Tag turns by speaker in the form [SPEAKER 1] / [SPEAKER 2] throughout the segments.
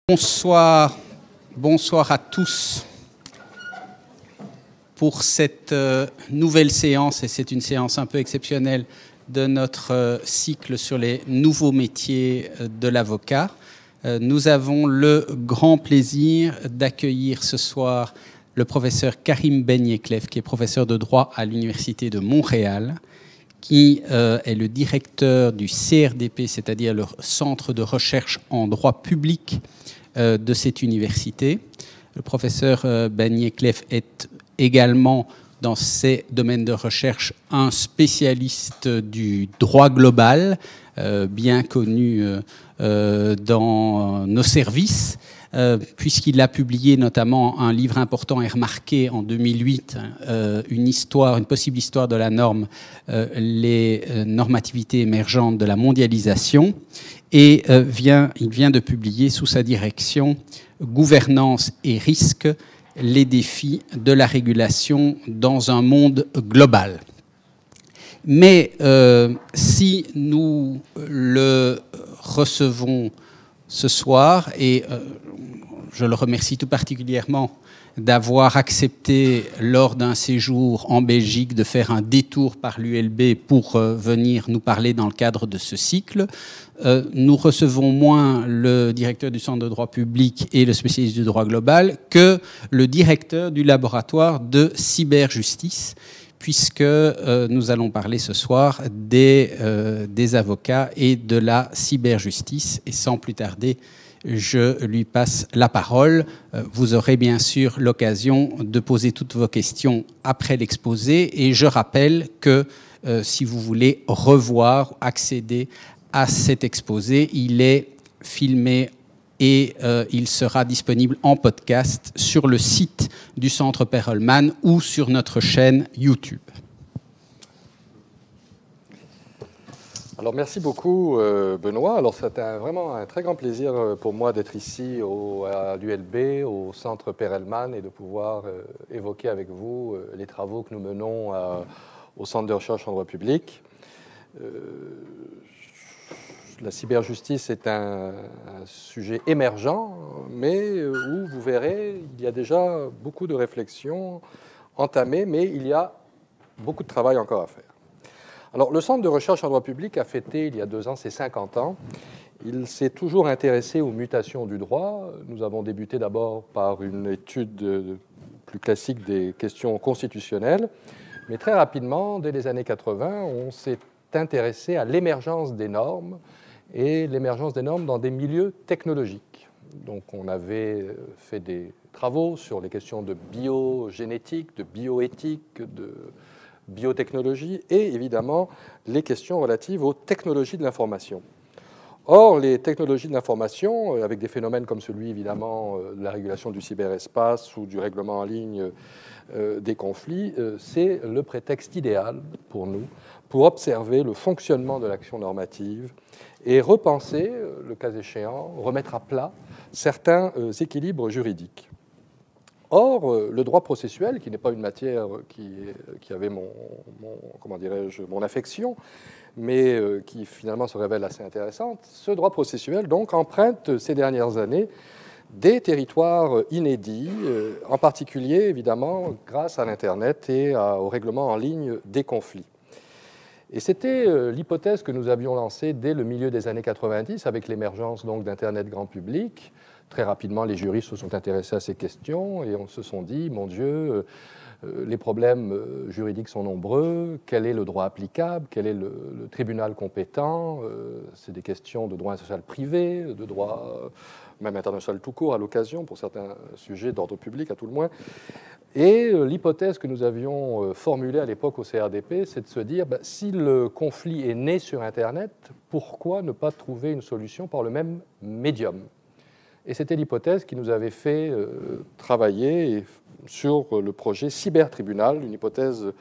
[SPEAKER 1] Bonsoir, bonsoir à tous pour cette nouvelle séance, et c'est une séance un peu exceptionnelle de notre cycle sur les nouveaux métiers de l'avocat. Nous avons le grand plaisir d'accueillir ce soir le professeur Karim Ben Yeklev, qui est professeur de droit à l'Université de Montréal, qui est le directeur du CRDP, c'est-à-dire le Centre de recherche en droit public de cette université. Le professeur Ben Yeklev est également, dans ces domaines de recherche, un spécialiste du droit global, bien connu dans nos services, puisqu'il a publié notamment un livre important et remarqué en 2008, une possible histoire de la norme, les normativités émergentes de la mondialisation. Et il vient de publier sous sa direction « Gouvernance et risques, les défis de la régulation dans un monde global ». Mais si nous le recevons ce soir, et je le remercie tout particulièrement d'avoir accepté lors d'un séjour en Belgique de faire un détour par l'ULB pour venir nous parler dans le cadre de ce cycle. Nous recevons moins le directeur du Centre de droit public et le spécialiste du droit global que le directeur du laboratoire de cyberjustice, puisque nous allons parler ce soir des avocats et de la cyberjustice. Et sans plus tarder, je lui passe la parole. Vous aurez bien sûr l'occasion de poser toutes vos questions après l'exposé. Et je rappelle que si vous voulez revoir, accéder à cet exposé, il est filmé et il sera disponible en podcast sur le site du Centre Perelman ou sur notre chaîne YouTube.
[SPEAKER 2] Alors merci beaucoup Benoît. Alors c'était vraiment un très grand plaisir pour moi d'être ici à l'ULB, au Centre Perelman, et de pouvoir évoquer avec vous les travaux que nous menons au Centre de recherche en droit public. La cyberjustice est un sujet émergent, mais où, vous verrez, il y a déjà beaucoup de réflexions entamées, mais il y a beaucoup de travail encore à faire. Alors, le Centre de recherche en droit public a fêté, il y a 2 ans, ses 50 ans. Il s'est toujours intéressé aux mutations du droit. Nous avons débuté d'abord par une étude plus classique des questions constitutionnelles, mais très rapidement, dès les années 80, on s'est intéressé à l'émergence des normes, et l'émergence des normes dans des milieux technologiques. Donc on avait fait des travaux sur les questions de biogénétique, de bioéthique, de biotechnologie, et évidemment les questions relatives aux technologies de l'information. Or, les technologies de l'information, avec des phénomènes comme celui, évidemment, de la régulation du cyberespace ou du règlement en ligne des conflits, c'est le prétexte idéal pour nous, pour observer le fonctionnement de l'action normative et repenser, le cas échéant, remettre à plat certains équilibres juridiques. Or, le droit processuel, qui n'est pas une matière qui avait mon affection, mais qui finalement se révèle assez intéressante, ce droit processuel donc emprunte ces dernières années des territoires inédits, en particulier évidemment grâce à l'Internet et au règlement en ligne des conflits. Et c'était l'hypothèse que nous avions lancée dès le milieu des années 90 avec l'émergence donc d'Internet grand public. Très rapidement, les juristes se sont intéressés à ces questions et on se sont dit, mon Dieu, les problèmes juridiques sont nombreux, quel est le droit applicable, quel est le tribunal compétent, c'est des questions de droit international privé, de droit même international tout court à l'occasion, pour certains sujets d'ordre public à tout le moins. Et l'hypothèse que nous avions formulée à l'époque au CRDP, c'est de se dire, si le conflit est né sur Internet, pourquoi ne pas trouver une solution par le même médium ? Et c'était l'hypothèse qui nous avait fait travailler sur le projet cybertribunal, une hypothèse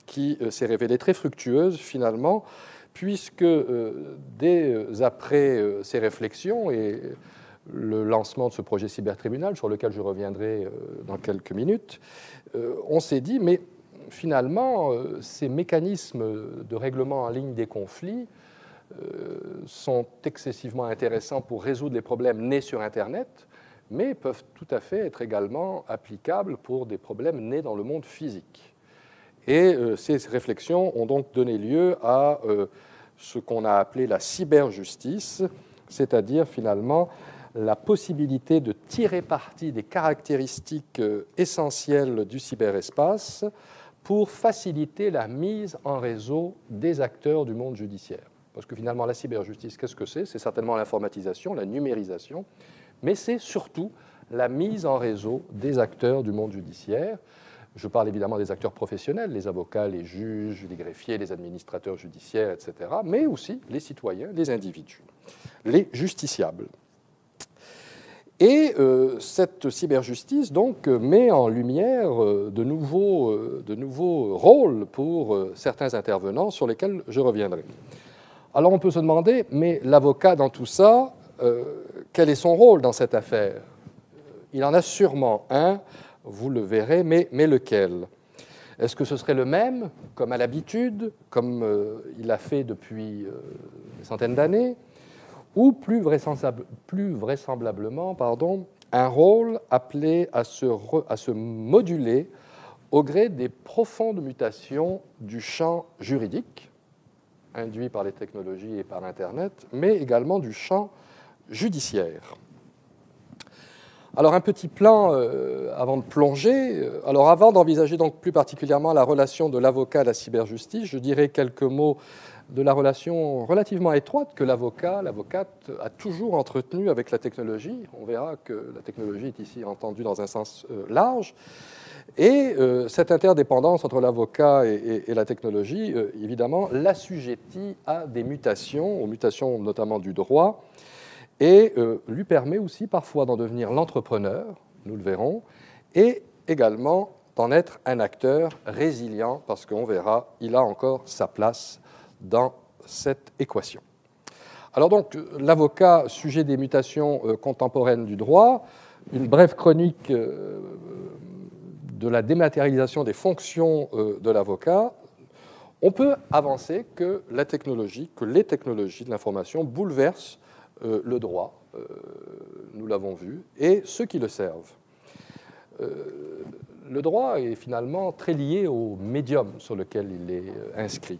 [SPEAKER 2] qui s'est révélée très fructueuse finalement, puisque dès après ces réflexions et le lancement de ce projet cybertribunal, sur lequel je reviendrai dans quelques minutes, on s'est dit, mais finalement, ces mécanismes de règlement en ligne des conflits sont excessivement intéressants pour résoudre les problèmes nés sur Internet, mais peuvent tout à fait être également applicables pour des problèmes nés dans le monde physique. Et ces réflexions ont donc donné lieu à ce qu'on a appelé la cyberjustice, c'est-à-dire finalement la possibilité de tirer parti des caractéristiques essentielles du cyberespace pour faciliter la mise en réseau des acteurs du monde judiciaire. Parce que finalement, la cyberjustice, qu'est-ce que c'est? C'est certainement l'informatisation, la numérisation, mais c'est surtout la mise en réseau des acteurs du monde judiciaire. Je parle évidemment des acteurs professionnels, les avocats, les juges, les greffiers, les administrateurs judiciaires, etc., mais aussi les citoyens, les individus, les justiciables. Et cette cyberjustice donc, met en lumière de nouveaux rôles pour certains intervenants sur lesquels je reviendrai. Alors on peut se demander, mais l'avocat dans tout ça, quel est son rôle dans cette affaire? Il en a sûrement un, vous le verrez, mais lequel? Est-ce que ce serait le même, comme à l'habitude, comme il a fait depuis des centaines d'années, ou plus vraisemblablement, un rôle appelé à se moduler au gré des profondes mutations du champ juridique, induit par les technologies et par Internet, mais également du champ judiciaire. Alors un petit plan avant de plonger. Alors avant d'envisager donc plus particulièrement la relation de l'avocat à la cyberjustice, je dirais quelques mots de la relation relativement étroite que l'avocate a toujours entretenue avec la technologie. On verra que la technologie est ici entendue dans un sens large. Et cette interdépendance entre l'avocat et la technologie, évidemment, l'assujettit à des mutations, aux mutations notamment du droit, et lui permet aussi parfois d'en devenir l'entrepreneur, nous le verrons, et également d'en être un acteur résilient, parce qu'on verra, il a encore sa place dans cette équation. Alors donc, l'avocat, sujet des mutations contemporaines du droit, une brève chronique de la dématérialisation des fonctions de l'avocat. On peut avancer que les technologies de l'information bouleversent le droit, nous l'avons vu, et ceux qui le servent. Le droit est finalement très lié au médium sur lequel il est inscrit.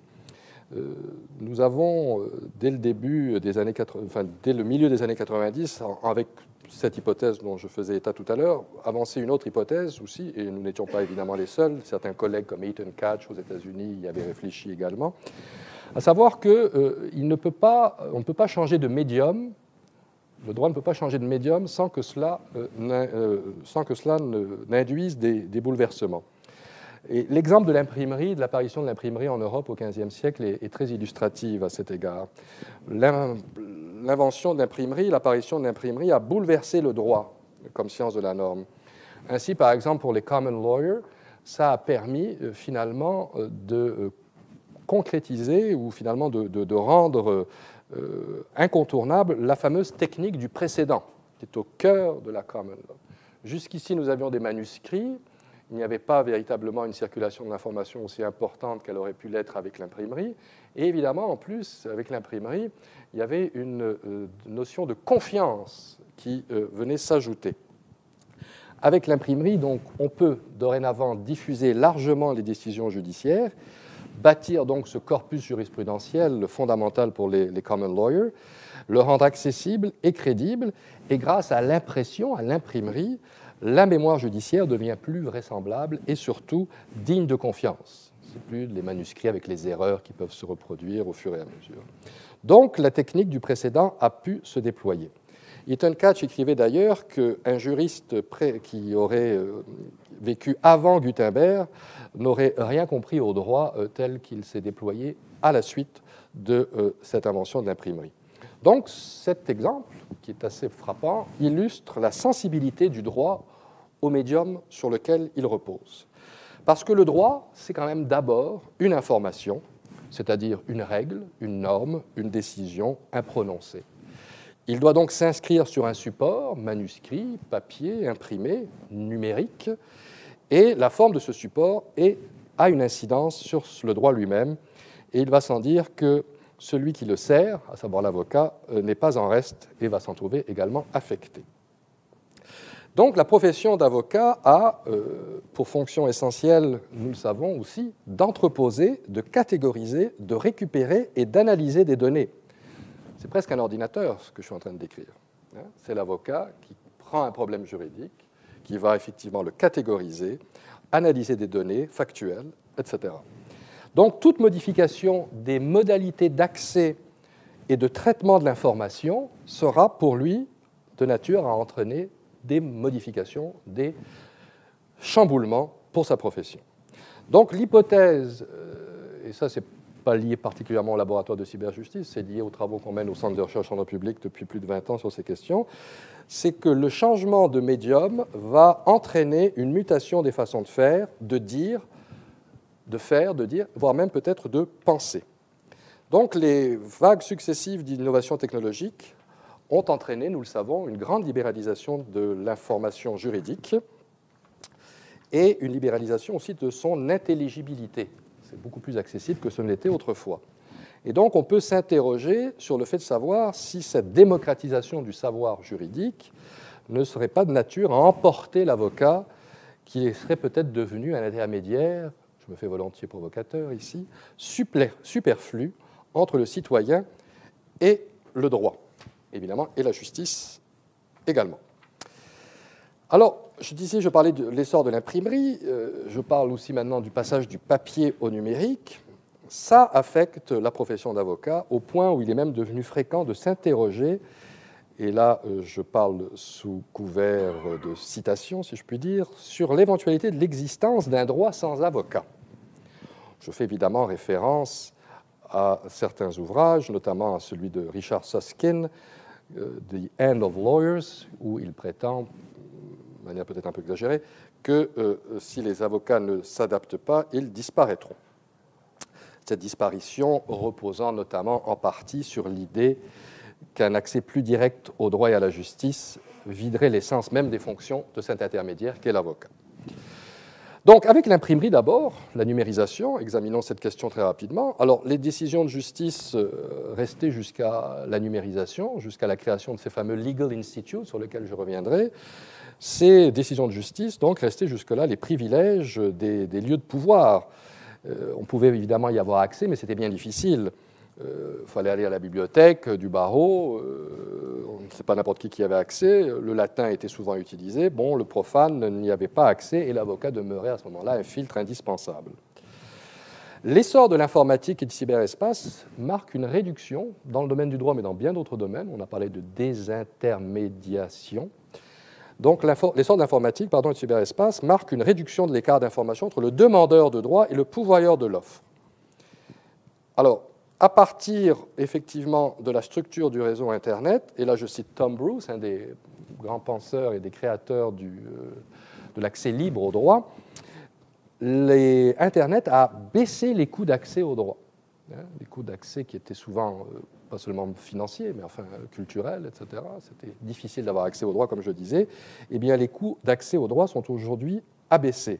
[SPEAKER 2] Nous avons, dès le milieu des années 90, avec cette hypothèse dont je faisais état tout à l'heure, avancé une autre hypothèse aussi, et nous n'étions pas évidemment les seuls, certains collègues comme Ethan Katz aux États-Unis y avaient réfléchi également, à savoir qu'on ne peut pas changer de médium, le droit ne peut pas changer de médium sans que cela n'induise des bouleversements. Et l'exemple de l'imprimerie, de l'apparition de l'imprimerie en Europe au XVe siècle est très illustrative à cet égard. L'invention de l'imprimerie, l'apparition de l'imprimerie a bouleversé le droit comme science de la norme. Ainsi, par exemple, pour les common lawyers, ça a permis finalement de concrétiser ou finalement de rendre incontournable la fameuse technique du précédent, qui est au cœur de la common law. Jusqu'ici, nous avions des manuscrits. Il n'y avait pas véritablement une circulation de l'information aussi importante qu'elle aurait pu l'être avec l'imprimerie. Et évidemment, en plus, avec l'imprimerie, il y avait une notion de confiance qui venait s'ajouter. Avec l'imprimerie, donc, on peut dorénavant diffuser largement les décisions judiciaires, bâtir donc ce corpus jurisprudentiel fondamental pour les common lawyers, le rendre accessible et crédible, et grâce à l'impression, à l'imprimerie, la mémoire judiciaire devient plus vraisemblable et surtout digne de confiance. Ce n'est plus les manuscrits avec les erreurs qui peuvent se reproduire au fur et à mesure. Donc, la technique du précédent a pu se déployer. Ethan Katz écrivait d'ailleurs qu'un juriste qui aurait vécu avant Gutenberg n'aurait rien compris au droit tel qu'il s'est déployé à la suite de cette invention de l'imprimerie. Donc cet exemple, qui est assez frappant, illustre la sensibilité du droit au médium sur lequel il repose. Parce que le droit, c'est quand même d'abord une information, c'est-à-dire une règle, une norme, une décision, un prononcé. Il doit donc s'inscrire sur un support, manuscrit, papier, imprimé, numérique, et la forme de ce support a une incidence sur le droit lui-même, et il va sans dire que celui qui le sert, à savoir l'avocat, n'est pas en reste et va s'en trouver également affecté. Donc la profession d'avocat a pour fonction essentielle, nous le savons aussi, d'entreposer, de catégoriser, de récupérer et d'analyser des données. C'est presque un ordinateur ce que je suis en train de décrire. C'est l'avocat qui prend un problème juridique, qui va effectivement le catégoriser, analyser des données factuelles, etc. Donc toute modification des modalités d'accès et de traitement de l'information sera pour lui de nature à entraîner des modifications, des chamboulements pour sa profession. Donc l'hypothèse, et ça c'est pas lié particulièrement au laboratoire de cyberjustice, c'est lié aux travaux qu'on mène au Centre de recherche en droit public depuis plus de 20 ans sur ces questions, c'est que le changement de médium va entraîner une mutation des façons de faire, de dire, de faire, de dire, voire même peut-être de penser. Donc les vagues successives d'innovation technologique ont entraîné, nous le savons, une grande libéralisation de l'information juridique et une libéralisation aussi de son intelligibilité. C'est beaucoup plus accessible que ce ne l'était autrefois. Et donc on peut s'interroger sur le fait de savoir si cette démocratisation du savoir juridique ne serait pas de nature à emporter l'avocat qui serait peut-être devenu un intermédiaire, je me fais volontiers provocateur ici, superflu entre le citoyen et le droit, évidemment, et la justice également. Alors, je parlais de l'essor de l'imprimerie, je parle aussi maintenant du passage du papier au numérique. Ça affecte la profession d'avocat au point où il est même devenu fréquent de s'interroger, et là je parle sous couvert de citation, si je puis dire, sur l'éventualité de l'existence d'un droit sans avocat. Je fais évidemment référence à certains ouvrages, notamment à celui de Richard Susskind, The End of Lawyers, où il prétend, de manière peut-être un peu exagérée, que si les avocats ne s'adaptent pas, ils disparaîtront. Cette disparition reposant notamment en partie sur l'idée qu'un accès plus direct au droit et à la justice viderait l'essence même des fonctions de cet intermédiaire qu'est l'avocat. Donc, avec l'imprimerie d'abord, la numérisation, examinons cette question très rapidement. Alors, les décisions de justice restaient jusqu'à la numérisation, jusqu'à la création de ces fameux Legal Institutes sur lesquels je reviendrai. Ces décisions de justice, donc, restaient jusque-là les privilèges des lieux de pouvoir. On pouvait évidemment y avoir accès, mais c'était bien difficile. Il fallait aller à la bibliothèque du barreau, on ne sait pas n'importe qui y avait accès, le latin était souvent utilisé, bon, le profane n'y avait pas accès et l'avocat demeurait à ce moment-là un filtre indispensable. L'essor de l'informatique et du cyberespace marque une réduction dans le domaine du droit, mais dans bien d'autres domaines. On a parlé de désintermédiation. Donc l'essor de l'informatique et du cyberespace marque une réduction de l'écart d'information entre le demandeur de droit et le pourvoyeur de l'offre. Alors, à partir effectivement de la structure du réseau Internet, et là je cite Tom Bruce, un des grands penseurs et des créateurs de l'accès libre au droit, Internet a baissé les coûts d'accès au droit. Les coûts d'accès qui étaient souvent pas seulement financiers, mais enfin culturels, etc. C'était difficile d'avoir accès au droit, comme je disais. Eh bien, les coûts d'accès au droit sont aujourd'hui abaissés.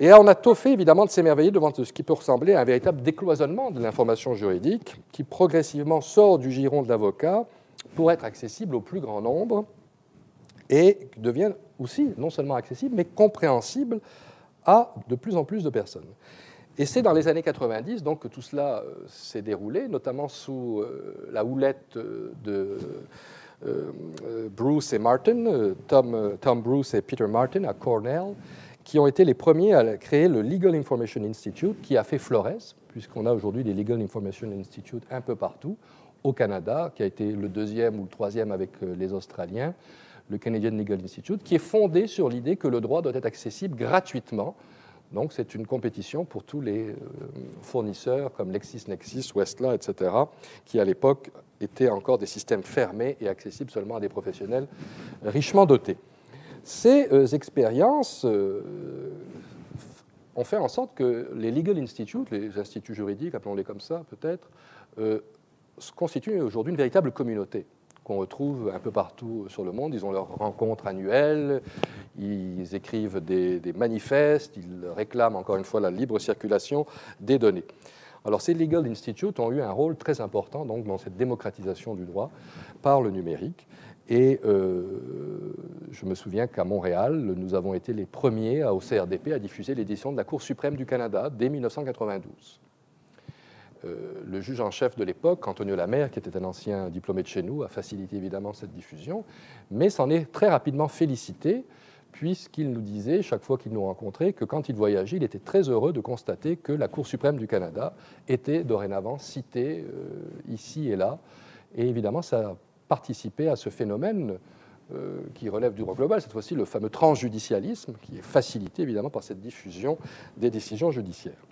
[SPEAKER 2] Et on a tôt fait, évidemment, de s'émerveiller devant ce qui peut ressembler à un véritable décloisonnement de l'information juridique qui progressivement sort du giron de l'avocat pour être accessible au plus grand nombre et devient aussi non seulement accessible, mais compréhensible à de plus en plus de personnes. Et c'est dans les années 90 donc, que tout cela s'est déroulé, notamment sous la houlette de Bruce et Martin, Tom Bruce et Peter Martin à Cornell, qui ont été les premiers à créer le Legal Information Institute, qui a fait florès, puisqu'on a aujourd'hui des Legal Information Institute un peu partout, au Canada, qui a été le deuxième ou le troisième avec les Australiens, le Canadian Legal Institute, qui est fondé sur l'idée que le droit doit être accessible gratuitement. Donc c'est une compétition pour tous les fournisseurs comme LexisNexis, Westlaw, etc., qui à l'époque étaient encore des systèmes fermés et accessibles seulement à des professionnels richement dotés. Ces expériences ont fait en sorte que les legal institutes, les instituts juridiques, appelons-les comme ça peut-être, constituent aujourd'hui une véritable communauté qu'on retrouve un peu partout sur le monde. Ils ont leurs rencontres annuelles, ils écrivent des manifestes, ils réclament encore une fois la libre circulation des données. Alors ces Legal Institutes ont eu un rôle très important donc, dans cette démocratisation du droit par le numérique. Et je me souviens qu'à Montréal, nous avons été les premiers au CRDP à diffuser l'édition de la Cour suprême du Canada dès 1992. Le juge en chef de l'époque, Antonio Lamer, qui était un ancien diplômé de chez nous, a facilité évidemment cette diffusion, mais s'en est très rapidement félicité, puisqu'il nous disait, chaque fois qu'il nous rencontrait, que quand il voyageait, il était très heureux de constater que la Cour suprême du Canada était dorénavant citée ici et là. Et évidemment, ça a participé à ce phénomène qui relève du droit global, cette fois-ci le fameux transjudicialisme, qui est facilité évidemment par cette diffusion des décisions judiciaires.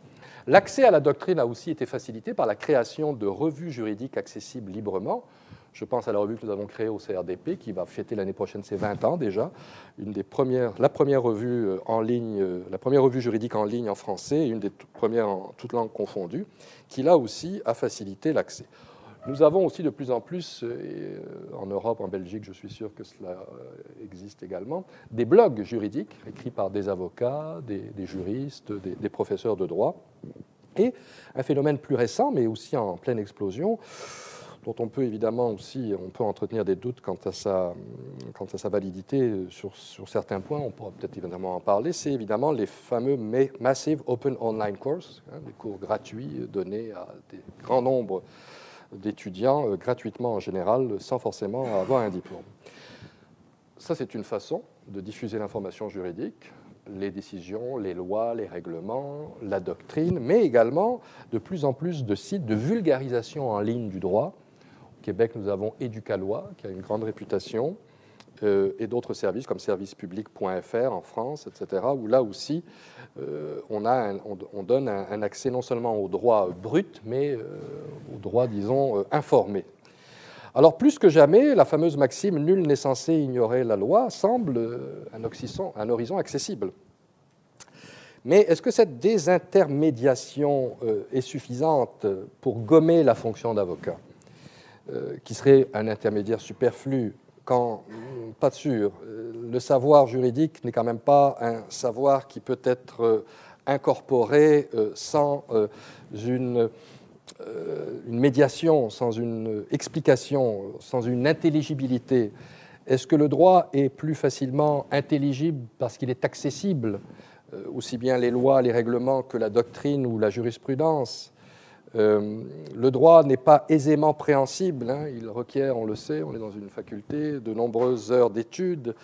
[SPEAKER 2] L'accès à la doctrine a aussi été facilité par la création de revues juridiques accessibles librement. Je pense à la revue que nous avons créée au CRDP, qui va fêter l'année prochaine ses 20 ans déjà, la première revue en ligne, la première revue juridique en ligne en français, et une des premières en toutes langues confondues, qui là aussi a facilité l'accès. Nous avons aussi de plus en plus, en Europe, en Belgique, je suis sûr que cela existe également, des blogs juridiques écrits par des avocats, des juristes, des professeurs de droit. Et un phénomène plus récent, mais aussi en pleine explosion, dont on peut évidemment aussi entretenir des doutes quant à sa validité sur certains points, on pourra peut-être évidemment en parler, c'est évidemment les fameux Massive Open Online Courses, des cours gratuits donnés à des grands nombres d'étudiants gratuitement en général, sans forcément avoir un diplôme. Ça, c'est une façon de diffuser l'information juridique, les décisions, les lois, les règlements, la doctrine, mais également de plus en plus de sites de vulgarisation en ligne du droit. Au Québec, nous avons Éducalois, qui a une grande réputation, et d'autres services comme servicepublic.fr en France, etc., où là aussi, on donne un accès non seulement au droit brut, mais au droit, disons, informé. Alors, plus que jamais, la fameuse maxime « nul n'est censé ignorer la loi » semble un horizon accessible. Mais est-ce que cette désintermédiation est suffisante pour gommer la fonction d'avocat, qui serait un intermédiaire superflu quand, pas sûr, le savoir juridique n'est quand même pas un savoir qui peut être incorporé sans une médiation, sans une explication, sans une intelligibilité? Est-ce que le droit est plus facilement intelligible parce qu'il est accessible, aussi bien les lois, les règlements que la doctrine ou la jurisprudence? Le droit n'est pas aisément préhensible, hein. Il requiert, on le sait, on est dans une faculté, de nombreuses heures d'études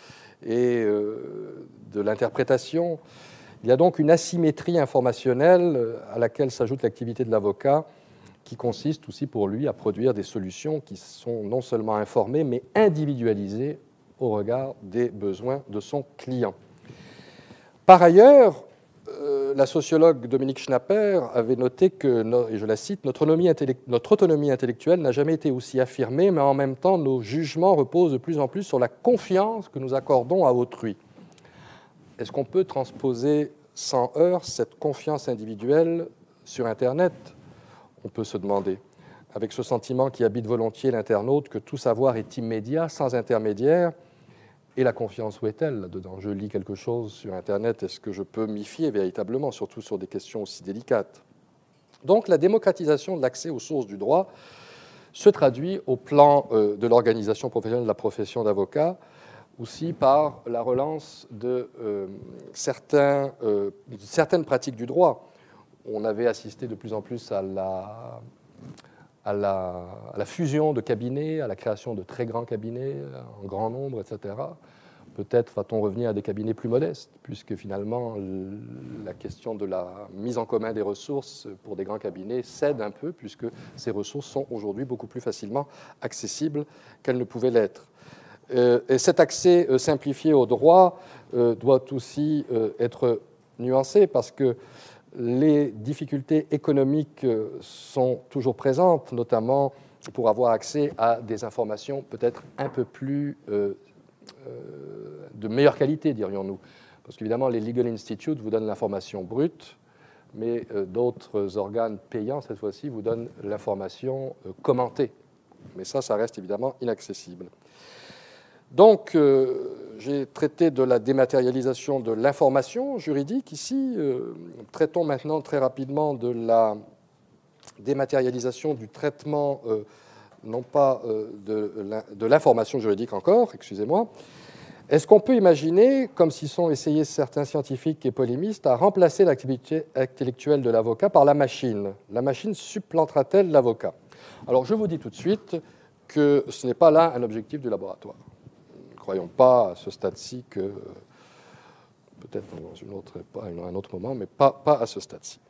[SPEAKER 2] et de l'interprétation. Il y a donc une asymétrie informationnelle à laquelle s'ajoute l'activité de l'avocat, qui consiste aussi pour lui à produire des solutions qui sont non seulement informées, mais individualisées au regard des besoins de son client. Par ailleurs, la sociologue Dominique Schnapper avait noté que, et je la cite, notre autonomie intellectuelle n'a jamais été aussi affirmée, mais en même temps, nos jugements reposent de plus en plus sur la confiance que nous accordons à autrui. Est-ce qu'on peut transposer sans heurts cette confiance individuelle sur Internet? On peut se demander, avec ce sentiment qui habite volontiers l'internaute que tout savoir est immédiat, sans intermédiaire. Et la confiance, où est-elle là-dedans? Je lis quelque chose sur Internet, est-ce que je peux m'y fier véritablement, surtout sur des questions aussi délicates? Donc la démocratisation de l'accès aux sources du droit se traduit au plan de l'organisation professionnelle de la profession d'avocat, aussi par la relance de certaines pratiques du droit. On avait assisté de plus en plus à la fusion de cabinets, à la création de très grands cabinets en grand nombre, etc. Peut-être va-t-on revenir à des cabinets plus modestes, puisque finalement la question de la mise en commun des ressources pour des grands cabinets cède un peu, puisque ces ressources sont aujourd'hui beaucoup plus facilement accessibles qu'elles ne pouvaient l'être. Et cet accès simplifié au droit doit aussi être nuancé, parce que les difficultés économiques sont toujours présentes, notamment pour avoir accès à des informations peut-être un peu plus de meilleure qualité, dirions-nous. Parce qu'évidemment, les Legal Institutes vous donnent l'information brute, mais d'autres organes payants, cette fois-ci, vous donnent l'information commentée. Mais ça reste évidemment inaccessible. Donc, j'ai traité de la dématérialisation de l'information juridique ici. Traitons maintenant très rapidement de dématérialisation du traitement, non pas de l'information juridique encore, excusez-moi, est-ce qu'on peut imaginer, comme s'y sont essayés certains scientifiques et polémistes, à remplacer l'activité intellectuelle de l'avocat par la machine? La machine supplantera-t-elle l'avocat? Alors, je vous dis tout de suite que ce n'est pas là un objectif du laboratoire. Ne croyons pas à ce stade-ci que, peut-être dans un autre moment, mais pas à ce stade-ci.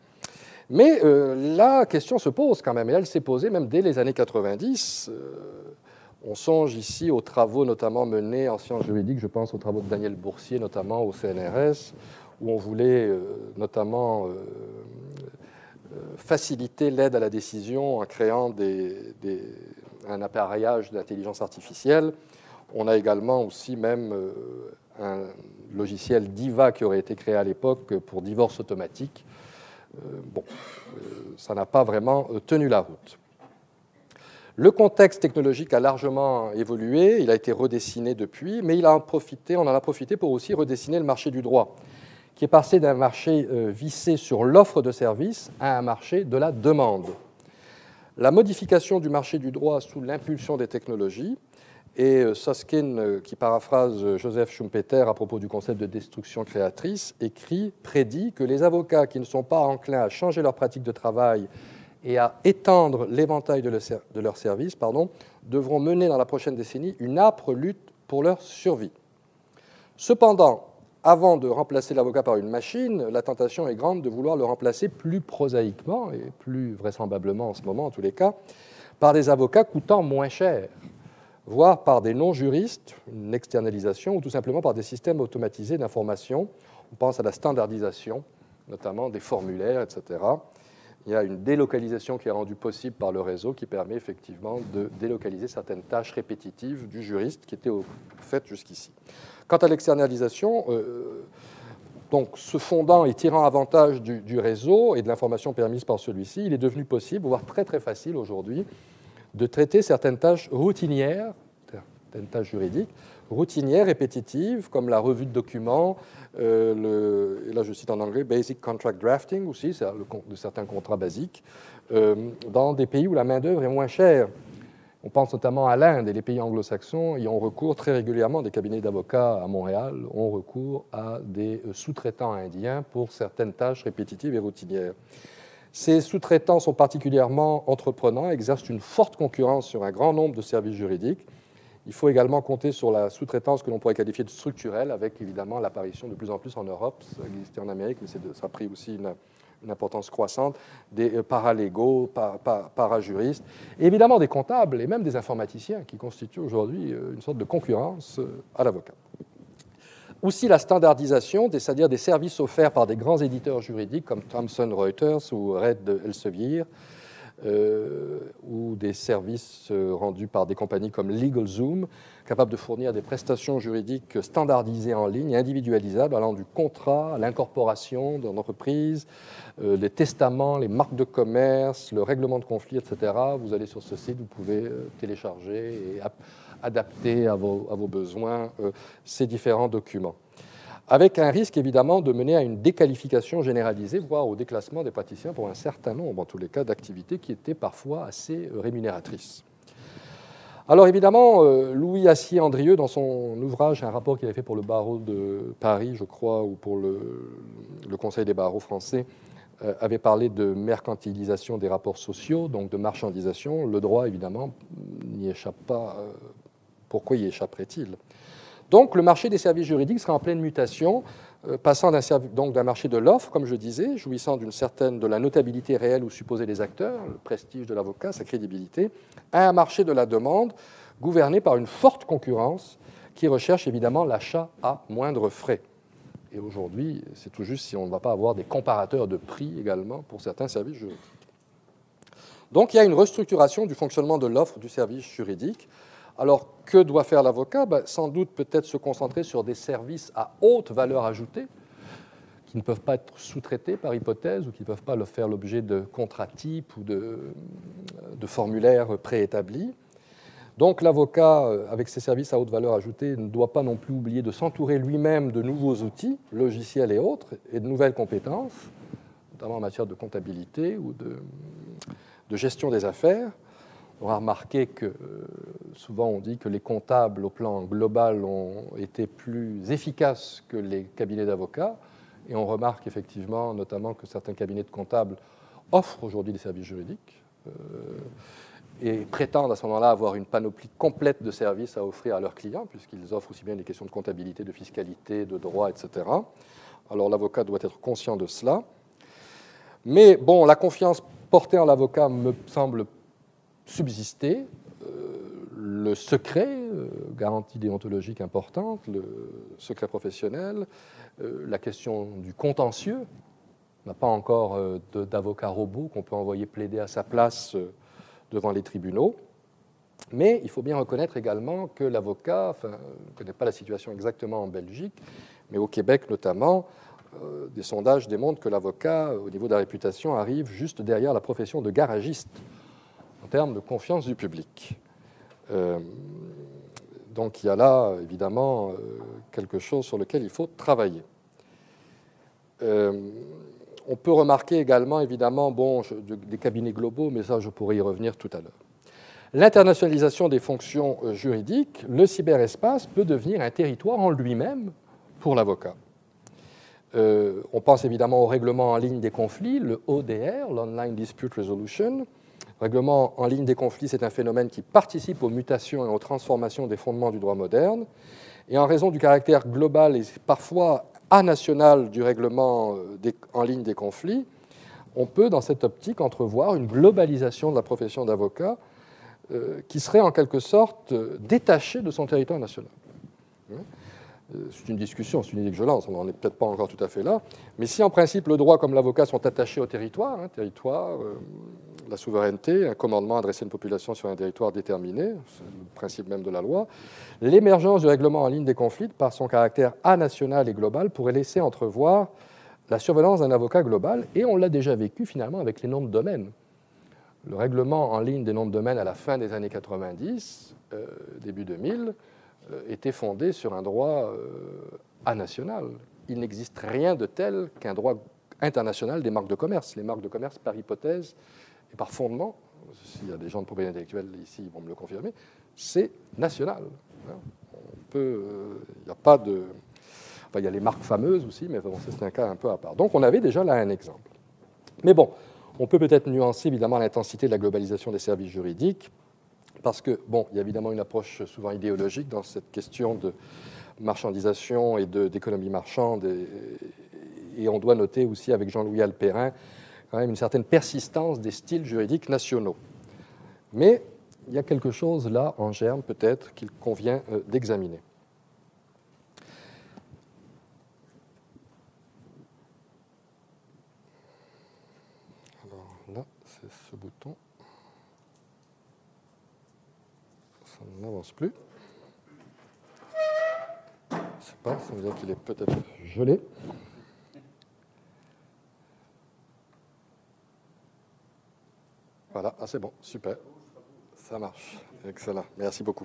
[SPEAKER 2] Mais la question se pose quand même, et elle s'est posée même dès les années 90. On songe ici aux travaux notamment menés en sciences juridiques, je pense aux travaux de Daniel Boursier, notamment au CNRS, où on voulait notamment faciliter l'aide à la décision en créant un appareillage d'intelligence artificielle. On a également aussi même un logiciel DIVA qui aurait été créé à l'époque pour divorce automatique. Ça n'a pas vraiment tenu la route. Le contexte technologique a largement évolué, il a été redessiné depuis, mais on en a profité pour aussi redessiner le marché du droit, qui est passé d'un marché vissé sur l'offre de services à un marché de la demande. La modification du marché du droit sous l'impulsion des technologies, et Susskind, qui paraphrase Joseph Schumpeter à propos du concept de destruction créatrice, prédit que les avocats qui ne sont pas enclins à changer leur pratique de travail et à étendre l'éventail de leurs services, devront mener dans la prochaine décennie une âpre lutte pour leur survie. Cependant, avant de remplacer l'avocat par une machine, la tentation est grande de vouloir le remplacer plus prosaïquement, et plus vraisemblablement en ce moment en tous les cas, par des avocats coûtant moins cher, voire par des non-juristes, une externalisation, ou tout simplement par des systèmes automatisés d'information. On pense à la standardisation, notamment des formulaires, etc. Il y a une délocalisation qui est rendue possible par le réseau qui permet effectivement de délocaliser certaines tâches répétitives du juriste qui étaient faites jusqu'ici. Quant à l'externalisation, donc se fondant et tirant avantage du réseau et de l'information permise par celui-ci, il est devenu possible, voire très très facile aujourd'hui, de traiter certaines tâches routinières, certaines tâches juridiques, routinières, répétitives, comme la revue de documents, et là je cite en anglais, basic contract drafting aussi, c'est de certains contrats basiques, dans des pays où la main-d'œuvre est moins chère. On pense notamment à l'Inde, et les pays anglo-saxons y ont recours très régulièrement, des cabinets d'avocats à Montréal ont recours à des sous-traitants indiens pour certaines tâches répétitives et routinières. Ces sous-traitants sont particulièrement entreprenants, exercent une forte concurrence sur un grand nombre de services juridiques. Il faut également compter sur la sous-traitance que l'on pourrait qualifier de structurelle, avec évidemment l'apparition de plus en plus en Europe, ça existait en Amérique, mais ça a pris aussi une importance croissante, des paralégaux, parajuristes, et évidemment des comptables et même des informaticiens qui constituent aujourd'hui une sorte de concurrence à l'avocat. Aussi la standardisation, c'est-à-dire des services offerts par des grands éditeurs juridiques comme Thomson Reuters ou Red Elsevier, ou des services rendus par des compagnies comme LegalZoom, capables de fournir des prestations juridiques standardisées en ligne, individualisables, allant du contrat à l'incorporation dans l'entreprise, les testaments, les marques de commerce, le règlement de conflit, etc. Vous allez sur ce site, vous pouvez télécharger et adapter à vos besoins ces différents documents, avec un risque évidemment de mener à une déqualification généralisée, voire au déclassement des praticiens pour un certain nombre, en tous les cas, d'activités qui étaient parfois assez rémunératrices. Alors évidemment, Louis Assier-Andrieux, dans son ouvrage, un rapport qu'il avait fait pour le barreau de Paris, je crois, ou pour le Conseil des barreaux français, avait parlé de mercantilisation des rapports sociaux, donc de marchandisation. Le droit, évidemment, n'y échappe pas. Pourquoi y échapperait-il ? Donc le marché des services juridiques sera en pleine mutation, passant d'un marché de l'offre, comme je disais, jouissant de la notabilité réelle ou supposée des acteurs, le prestige de l'avocat, sa crédibilité, à un marché de la demande, gouverné par une forte concurrence qui recherche évidemment l'achat à moindre frais. Et aujourd'hui, c'est tout juste si on ne va pas avoir des comparateurs de prix également pour certains services juridiques. Donc il y a une restructuration du fonctionnement de l'offre du service juridique. Alors, que doit faire l'avocat ? Sans doute peut-être se concentrer sur des services à haute valeur ajoutée, qui ne peuvent pas être sous-traités par hypothèse ou qui ne peuvent pas faire l'objet de contrats types ou de formulaires préétablis. Donc l'avocat, avec ses services à haute valeur ajoutée, ne doit pas non plus oublier de s'entourer lui-même de nouveaux outils, logiciels et autres, et de nouvelles compétences, notamment en matière de comptabilité ou de gestion des affaires. On a remarqué que souvent on dit que les comptables au plan global ont été plus efficaces que les cabinets d'avocats, et on remarque effectivement notamment que certains cabinets de comptables offrent aujourd'hui des services juridiques et prétendent à ce moment-là avoir une panoplie complète de services à offrir à leurs clients, puisqu'ils offrent aussi bien des questions de comptabilité, de fiscalité, de droit, etc. Alors l'avocat doit être conscient de cela. Mais bon, la confiance portée en l'avocat me semble subsister. Le secret, garantie déontologique importante, le secret professionnel, la question du contentieux. On n'a pas encore d'avocat robot qu'on peut envoyer plaider à sa place devant les tribunaux. Mais il faut bien reconnaître également que l'avocat, enfin, je ne connais pas la situation exactement en Belgique, mais au Québec notamment, des sondages démontrent que l'avocat, au niveau de la réputation, arrive juste derrière la profession de garagiste en termes de confiance du public. Donc il y a là, évidemment, quelque chose sur lequel il faut travailler. On peut remarquer également, évidemment, des cabinets globaux, mais ça, je pourrais y revenir tout à l'heure. L'internationalisation des fonctions juridiques, le cyberespace peut devenir un territoire en lui-même pour l'avocat. On pense évidemment au règlement en ligne des conflits, le ODR, l'Online Dispute Resolution. Le règlement en ligne des conflits, c'est un phénomène qui participe aux mutations et aux transformations des fondements du droit moderne. Et en raison du caractère global et parfois anational du règlement en ligne des conflits, on peut, dans cette optique, entrevoir une globalisation de la profession d'avocat qui serait en quelque sorte détachée de son territoire national. C'est une discussion, c'est une idée que je lance, on n'en est peut-être pas encore tout à fait là, mais si en principe le droit comme l'avocat sont attachés au territoire, la souveraineté, un commandement adressé à une population sur un territoire déterminé, c'est le principe même de la loi, l'émergence du règlement en ligne des conflits, par son caractère anational et global, pourrait laisser entrevoir la surveillance d'un avocat global, et on l'a déjà vécu finalement avec les noms de domaine. Le règlement en ligne des noms de domaine à la fin des années 90, début 2000, était fondé sur un droit anational. Il n'existe rien de tel qu'un droit international des marques de commerce. Les marques de commerce, par hypothèse et par fondement, s'il y a des gens de propriété intellectuelle ici, ils vont me le confirmer, c'est national. Il n'y a pas de... Enfin, il y a les marques fameuses aussi, mais bon, c'est un cas un peu à part. Donc on avait déjà là un exemple. Mais bon, on peut peut-être nuancer évidemment l'intensité de la globalisation des services juridiques, parce que, bon, il y a évidemment une approche souvent idéologique dans cette question de marchandisation et d'économie marchande, et on doit noter aussi avec Jean-Louis Alperin quand même une certaine persistance des styles juridiques nationaux. Mais il y a quelque chose là en germe peut-être qu'il convient d'examiner. Alors là, c'est ce bouton. Ça n'avance plus. Je ne sais pas, ça veut dire qu'il est peut-être gelé. Voilà, c'est bon, super. Ça marche, excellent, merci beaucoup.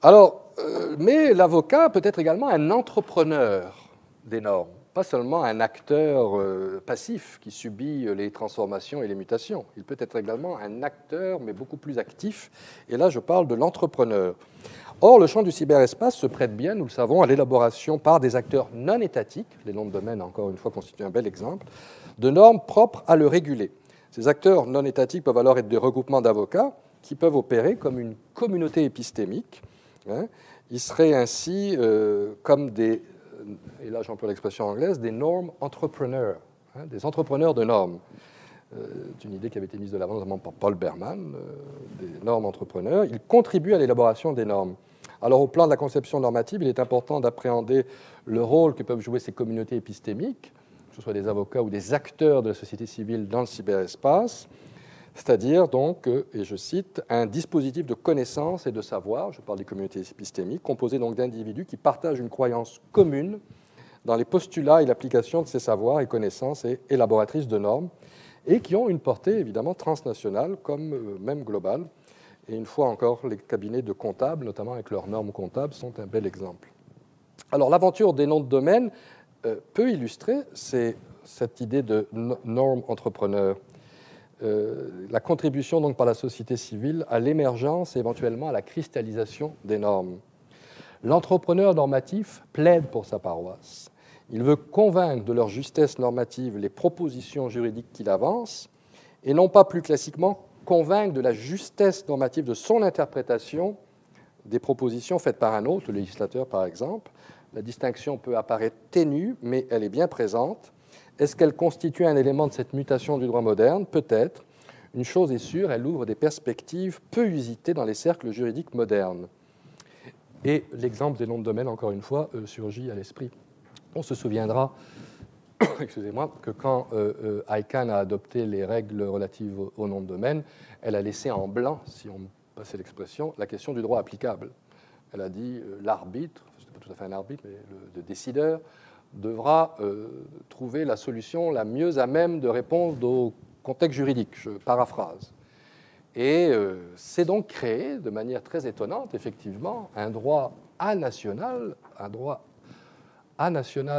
[SPEAKER 2] Alors, mais l'avocat peut être également un entrepreneur des normes, pas seulement un acteur passif qui subit les transformations et les mutations. Il peut être également un acteur, mais beaucoup plus actif, et là je parle de l'entrepreneur. Or, le champ du cyberespace se prête bien, nous le savons, à l'élaboration par des acteurs non étatiques, les noms de domaine, encore une fois, constituent un bel exemple, de normes propres à le réguler. Ces acteurs non étatiques peuvent alors être des regroupements d'avocats qui peuvent opérer comme une communauté épistémique. Ils seraient ainsi comme des, et là j'emploie l'expression anglaise, des norm entrepreneurs, des entrepreneurs de normes. C'est une idée qui avait été mise de l'avant notamment par Paul Berman, des normes entrepreneurs. Ils contribuent à l'élaboration des normes. Alors au plan de la conception normative, il est important d'appréhender le rôle que peuvent jouer ces communautés épistémiques, que ce soit des avocats ou des acteurs de la société civile dans le cyberespace, c'est-à-dire donc, et je cite, un dispositif de connaissance et de savoir, je parle des communautés épistémiques, composé donc d'individus qui partagent une croyance commune dans les postulats et l'application de ces savoirs et connaissances et élaboratrices de normes, et qui ont une portée évidemment transnationale comme même globale. Et une fois encore, les cabinets de comptables, notamment avec leurs normes comptables, sont un bel exemple. Alors l'aventure des noms de domaine peut illustrer cette idée de norme entrepreneur. la contribution donc par la société civile à l'émergence et éventuellement à la cristallisation des normes. L'entrepreneur normatif plaide pour sa paroisse. Il veut convaincre de leur justesse normative les propositions juridiques qu'il avance, et non pas plus classiquement convaincre de la justesse normative de son interprétation des propositions faites par un autre, le législateur par exemple. La distinction peut apparaître ténue, mais elle est bien présente. Est-ce qu'elle constitue un élément de cette mutation du droit moderne? Peut-être. Une chose est sûre, elle ouvre des perspectives peu usitées dans les cercles juridiques modernes. Et l'exemple des noms de domaine, encore une fois, surgit à l'esprit. On se souviendra excusez-moi, que quand ICANN a adopté les règles relatives aux noms de domaine, elle a laissé en blanc, si on passait l'expression, la question du droit applicable. Elle a dit l'arbitre, ce n'est pas tout à fait un arbitre, mais le décideur, devra trouver la solution la mieux à même de répondre au contexte juridique. Je paraphrase. Et c'est donc créé de manière très étonnante, effectivement, un droit anational,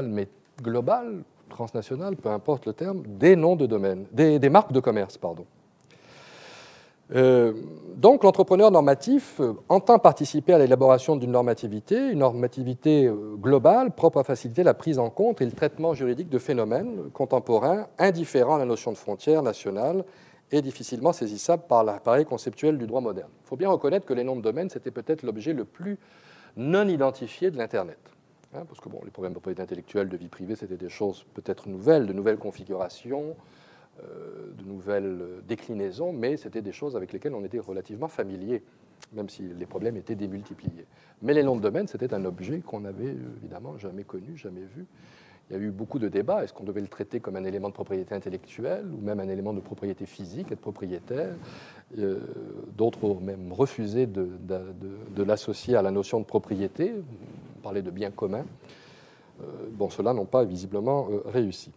[SPEAKER 2] mais global, transnational, peu importe le terme, des noms de domaine, des marques de commerce, pardon. Donc l'entrepreneur normatif entend participer à l'élaboration d'une normativité, une normativité globale, propre à faciliter la prise en compte et le traitement juridique de phénomènes contemporains indifférents à la notion de frontière nationale et difficilement saisissable par l'appareil conceptuel du droit moderne. Il faut bien reconnaître que les noms de domaine, c'était peut-être l'objet le plus non identifié de l'Internet. Parce que bon, les problèmes de propriété intellectuelle, de vie privée, c'était des choses peut-être nouvelles, de nouvelles configurations, de nouvelles déclinaisons, mais c'était des choses avec lesquelles on était relativement familier, même si les problèmes étaient démultipliés. Mais les noms de domaine, c'était un objet qu'on n'avait évidemment jamais connu, jamais vu. Il y a eu beaucoup de débats. Est-ce qu'on devait le traiter comme un élément de propriété intellectuelle ou même un élément de propriété physique, être propriétaire? D'autres ont même refusé de l'associer à la notion de propriété. On parlait de bien commun. Bon, ceux-là n'ont pas visiblement réussi.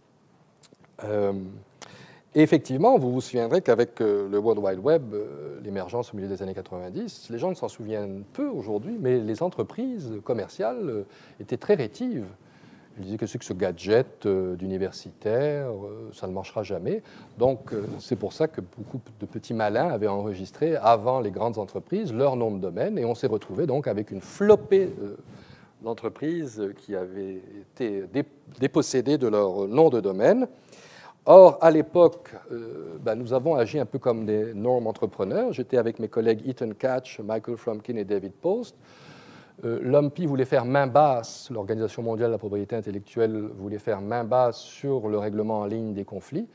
[SPEAKER 2] Et effectivement, vous vous souviendrez qu'avec le World Wide Web, l'émergence au milieu des années 90, les gens ne s'en souviennent peu aujourd'hui, mais les entreprises commerciales étaient très rétives. Ils disaient que c'est que ce gadget d'universitaire, ça ne marchera jamais. Donc, c'est pour ça que beaucoup de petits malins avaient enregistré, avant les grandes entreprises, leur nom de domaine, et on s'est retrouvé donc avec une flopée d'entreprises qui avaient été dépossédées de leur nom de domaine. Or, à l'époque, nous avons agi un peu comme des normes entrepreneurs. J'étais avec mes collègues Ethan Katch, Michael Fromkin et David Post. L'OMPI voulait faire main basse, l'Organisation mondiale de la propriété intellectuelle voulait faire main basse sur le règlement en ligne des conflits.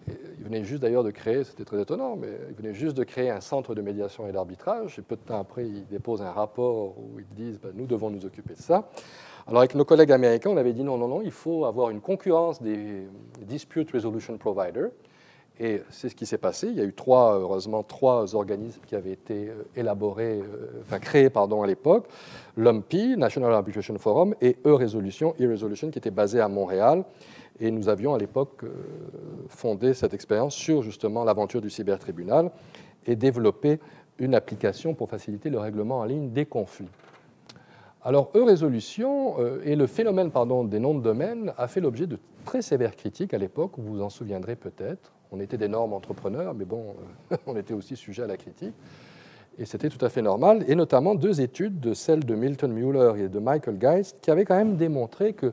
[SPEAKER 2] Il venait juste d'ailleurs de créer, c'était très étonnant, mais il venait juste de créer un centre de médiation et d'arbitrage. Et peu de temps après, ils déposent un rapport où ils disent nous devons nous occuper de ça. Alors avec nos collègues américains, on avait dit non, il faut avoir une concurrence des Dispute Resolution Providers. Et c'est ce qui s'est passé. Il y a eu heureusement trois organismes qui avaient été créés à l'époque. L'OMPI, National Arbitration Forum, et e-Resolution, qui était basé à Montréal. Et nous avions à l'époque fondé cette expérience sur justement l'aventure du cybertribunal et développé une application pour faciliter le règlement en ligne des conflits. Alors, e-Résolution et le phénomène des noms de domaine a fait l'objet de très sévères critiques à l'époque, vous vous en souviendrez peut-être. On était des normes entrepreneurs, mais bon, on était aussi sujet à la critique. Et c'était tout à fait normal, et notamment deux études, celle de Milton Mueller et de Michael Geist, qui avaient quand même démontré que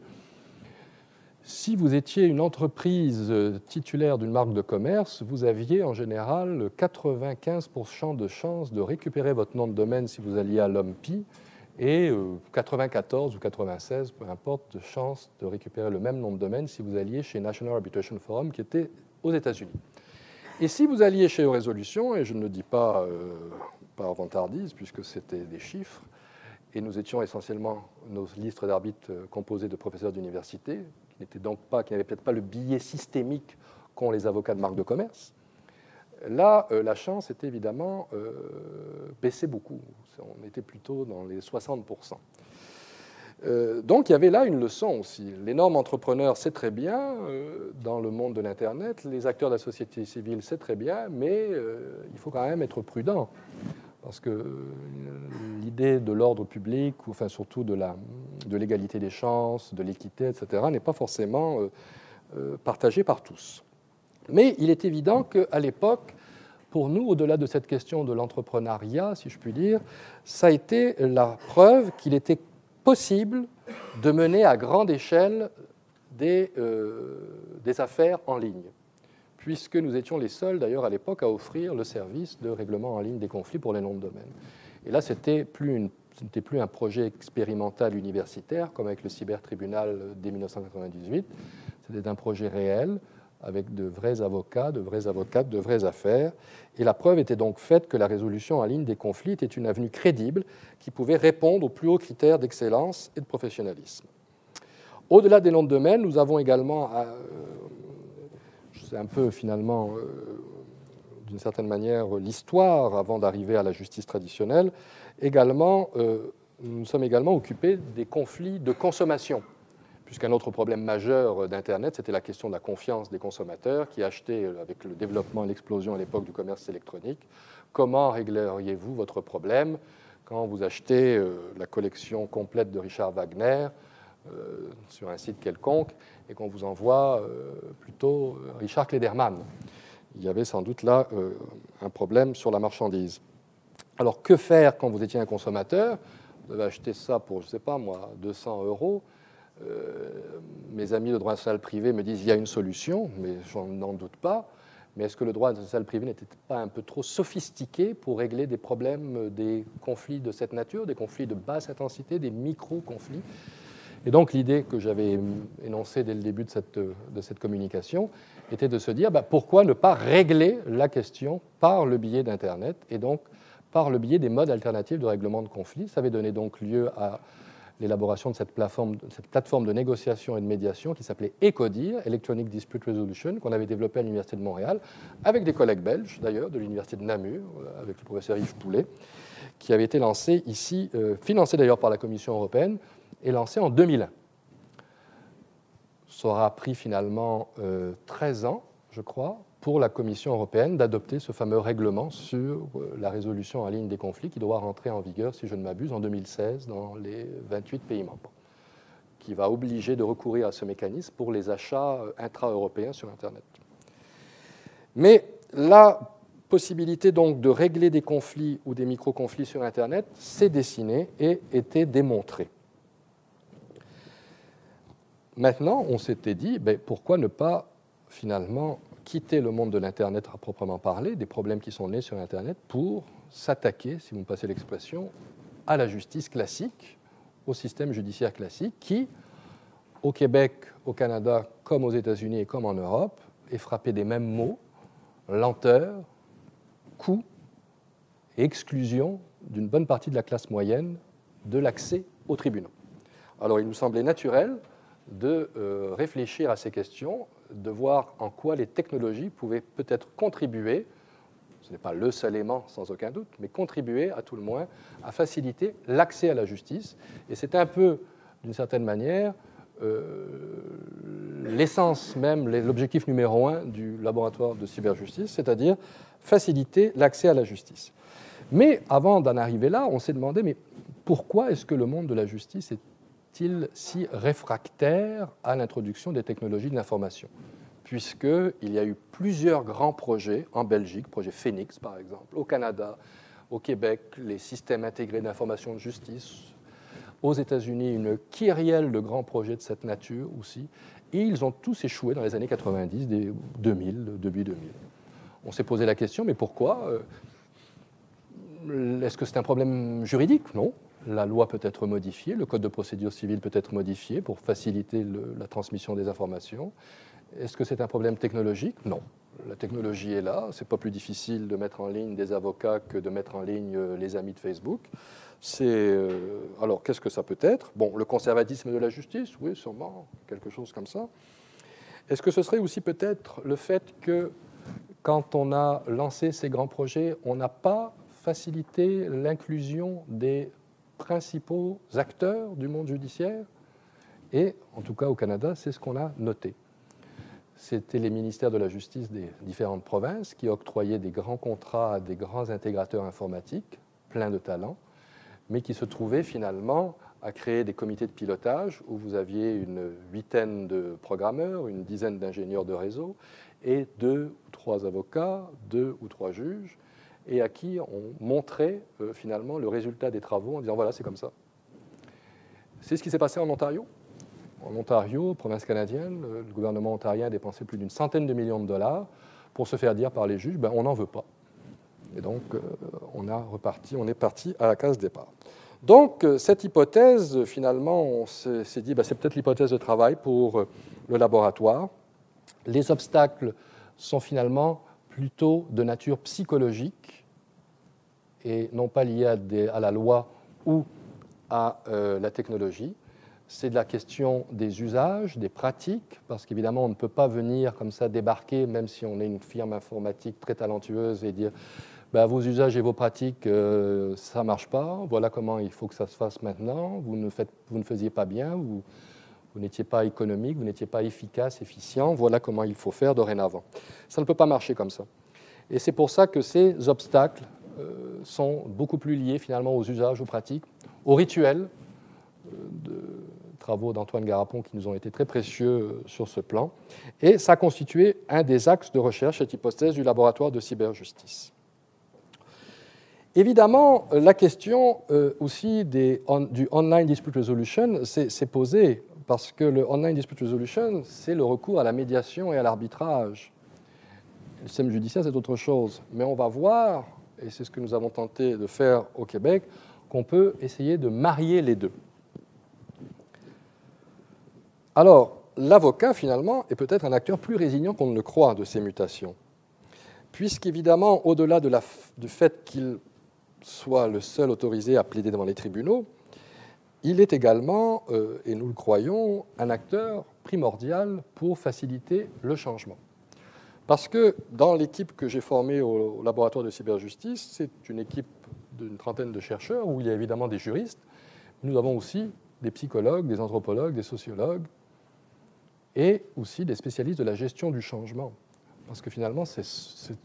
[SPEAKER 2] si vous étiez une entreprise titulaire d'une marque de commerce, vous aviez en général 95% de chances de récupérer votre nom de domaine si vous alliez à l'OMPI, et 94 ou 96, peu importe, de chances de récupérer le même nom de domaine si vous alliez chez National Arbitration Forum, qui était aux États-Unis. Et si vous alliez chez e-Résolution, et je ne le dis pas par vantardise, puisque c'était des chiffres, et nous étions essentiellement, nos listes d'arbitres composées de professeurs d'université, qui n'avaient peut-être pas le biais systémique qu'ont les avocats de marque de commerce, là, la chance était évidemment baissée beaucoup. On était plutôt dans les 60%. Donc, il y avait là une leçon aussi. Les normes entrepreneurs, c'est très bien dans le monde de l'Internet. Les acteurs de la société civile, c'est très bien, mais il faut quand même être prudent. Parce que l'idée de l'ordre public, ou enfin surtout de l'égalité des chances, de l'équité, etc., n'est pas forcément partagée par tous. Mais il est évident qu'à l'époque, pour nous, au-delà de cette question de l'entrepreneuriat, si je puis dire, ça a été la preuve qu'il était possible de mener à grande échelle des affaires en ligne, puisque nous étions les seuls, d'ailleurs, à l'époque, à offrir le service de règlement en ligne des conflits pour les noms de domaine. Et là, ce n'était plus un projet expérimental universitaire, comme avec le cybertribunal dès 1998, c'était un projet réel, avec de vrais avocats, de vraies avocates, de vraies affaires. Et la preuve était donc faite que la résolution en ligne des conflits était une avenue crédible qui pouvait répondre aux plus hauts critères d'excellence et de professionnalisme. Au-delà des noms de domaine, nous avons également, c'est un peu finalement, d'une certaine manière, l'histoire avant d'arriver à la justice traditionnelle, nous sommes également occupés des conflits de consommation, puisqu'un autre problème majeur d'Internet, c'était la question de la confiance des consommateurs qui achetaient, avec le développement et l'explosion à l'époque du commerce électronique, comment régleriez-vous votre problème quand vous achetez la collection complète de Richard Wagner sur un site quelconque et qu'on vous envoie plutôt Richard Klederman. Il y avait sans doute là un problème sur la marchandise. Alors, que faire quand vous étiez un consommateur? Vous avez acheté ça pour, je ne sais pas moi, 200 €. Mes amis de droit social privé me disent qu'il y a une solution, mais je n'en doute pas. Mais est-ce que le droit social privé n'était pas un peu trop sophistiqué pour régler des problèmes, des conflits de cette nature, des conflits de basse intensité, des micro-conflits? Et donc l'idée que j'avais énoncée dès le début de cette communication était de se dire pourquoi ne pas régler la question par le biais d'Internet et donc par le biais des modes alternatifs de règlement de conflits. Ça avait donné donc lieu à l'élaboration de cette plateforme de négociation et de médiation qui s'appelait ECODIR, Electronic Dispute Resolution, qu'on avait développée à l'Université de Montréal, avec des collègues belges d'ailleurs, de l'Université de Namur, avec le professeur Yves Poulet, qui avait été lancée ici, financée d'ailleurs par la Commission européenne, et lancée en 2001. Ça aura pris finalement 13 ans, je crois, pour la Commission européenne d'adopter ce fameux règlement sur la résolution en ligne des conflits qui doit rentrer en vigueur, si je ne m'abuse, en 2016 dans les 28 pays membres, qui va obliger de recourir à ce mécanisme pour les achats intra-européens sur Internet. Mais la possibilité donc de régler des conflits ou des micro-conflits sur Internet s'est dessinée et était démontrée. Maintenant, on s'était dit, pourquoi ne pas finalement quitter le monde de l'Internet à proprement parler, des problèmes qui sont nés sur Internet, pour s'attaquer, si vous me passez l'expression, à la justice classique, au système judiciaire classique, qui, au Québec, au Canada, comme aux États-Unis et comme en Europe, est frappé des mêmes maux, lenteur, coût et exclusion d'une bonne partie de la classe moyenne de l'accès aux tribunaux. Alors, il nous semblait naturel de réfléchir à ces questions, de voir en quoi les technologies pouvaient peut-être contribuer, ce n'est pas le seul aimant sans aucun doute, mais contribuer à tout le moins à faciliter l'accès à la justice. Et c'est un peu, d'une certaine manière, l'essence même, l'objectif numéro 1 du laboratoire de cyberjustice, c'est-à-dire faciliter l'accès à la justice. Mais avant d'en arriver là, on s'est demandé, mais pourquoi est-ce que le monde de la justice est-il si réfractaire à l'introduction des technologies de l'information, puisqu'il y a eu plusieurs grands projets en Belgique, projet Phoenix par exemple, au Canada, au Québec, les systèmes intégrés d'information de justice, aux États-Unis, une kyrielle de grands projets de cette nature aussi, et ils ont tous échoué dans les années 90, début 2000. On s'est posé la question, mais pourquoi? Est-ce que c'est un problème juridique? Non. La loi peut être modifiée, le code de procédure civile peut être modifié pour faciliter la transmission des informations. Est-ce que c'est un problème technologique? Non. La technologie est là, ce n'est pas plus difficile de mettre en ligne des avocats que de mettre en ligne les amis de Facebook. Alors, qu'est-ce que ça peut être? Bon, le conservatisme de la justice, oui, sûrement, quelque chose comme ça. Est-ce que ce serait aussi peut-être le fait que, quand on a lancé ces grands projets, on n'a pas facilité l'inclusion des principaux acteurs du monde judiciaire? Et, en tout cas au Canada, c'est ce qu'on a noté. C'était les ministères de la Justice des différentes provinces qui octroyaient des grands contrats à des grands intégrateurs informatiques, pleins de talent, mais qui se trouvaient finalement à créer des comités de pilotage où vous aviez une huitaine de programmeurs, une dizaine d'ingénieurs de réseau, et 2 ou 3 avocats, 2 ou 3 juges, et à qui on montrait finalement le résultat des travaux en disant voilà, c'est comme ça. C'est ce qui s'est passé en Ontario. En Ontario, province canadienne, le gouvernement ontarien a dépensé plus d'une centaine de millions de dollars pour se faire dire par les juges, ben, on n'en veut pas. Et donc, on est parti à la case départ. Donc, cette hypothèse, finalement, on s'est dit, ben, c'est peut-être l'hypothèse de travail pour le laboratoire. Les obstacles sont finalement plutôt de nature psychologique et non pas liés à la loi ou à la technologie. C'est de la question des usages, des pratiques, parce qu'évidemment, on ne peut pas venir comme ça débarquer, même si on est une firme informatique très talentueuse, et dire ben, vos usages et vos pratiques, ça ne marche pas, voilà comment il faut que ça se fasse maintenant, vous ne faisiez pas bien, vous n'étiez pas économique, vous n'étiez pas efficace, efficient, voilà comment il faut faire dorénavant. Ça ne peut pas marcher comme ça. Et c'est pour ça que ces obstacles sont beaucoup plus liés finalement aux usages, aux pratiques, aux rituels, de travaux d'Antoine Garapon qui nous ont été très précieux sur ce plan. Et ça a constitué un des axes de recherche, cette hypothèse du laboratoire de cyberjustice. Évidemment, la question aussi du Online Dispute Resolution s'est posée parce que le Online Dispute Resolution, c'est le recours à la médiation et à l'arbitrage. Le système judiciaire, c'est autre chose. Mais on va voir, et c'est ce que nous avons tenté de faire au Québec, qu'on peut essayer de marier les deux. Alors, l'avocat, finalement, est peut-être un acteur plus résilient qu'on ne le croit de ces mutations, puisqu'évidemment, au-delà du fait qu'il soit le seul autorisé à plaider devant les tribunaux, il est également, et nous le croyons, un acteur primordial pour faciliter le changement. Parce que dans l'équipe que j'ai formée au laboratoire de cyberjustice, c'est une équipe d'une trentaine de chercheurs où il y a évidemment des juristes. Nous avons aussi des psychologues, des anthropologues, des sociologues et aussi des spécialistes de la gestion du changement. Parce que finalement, c'est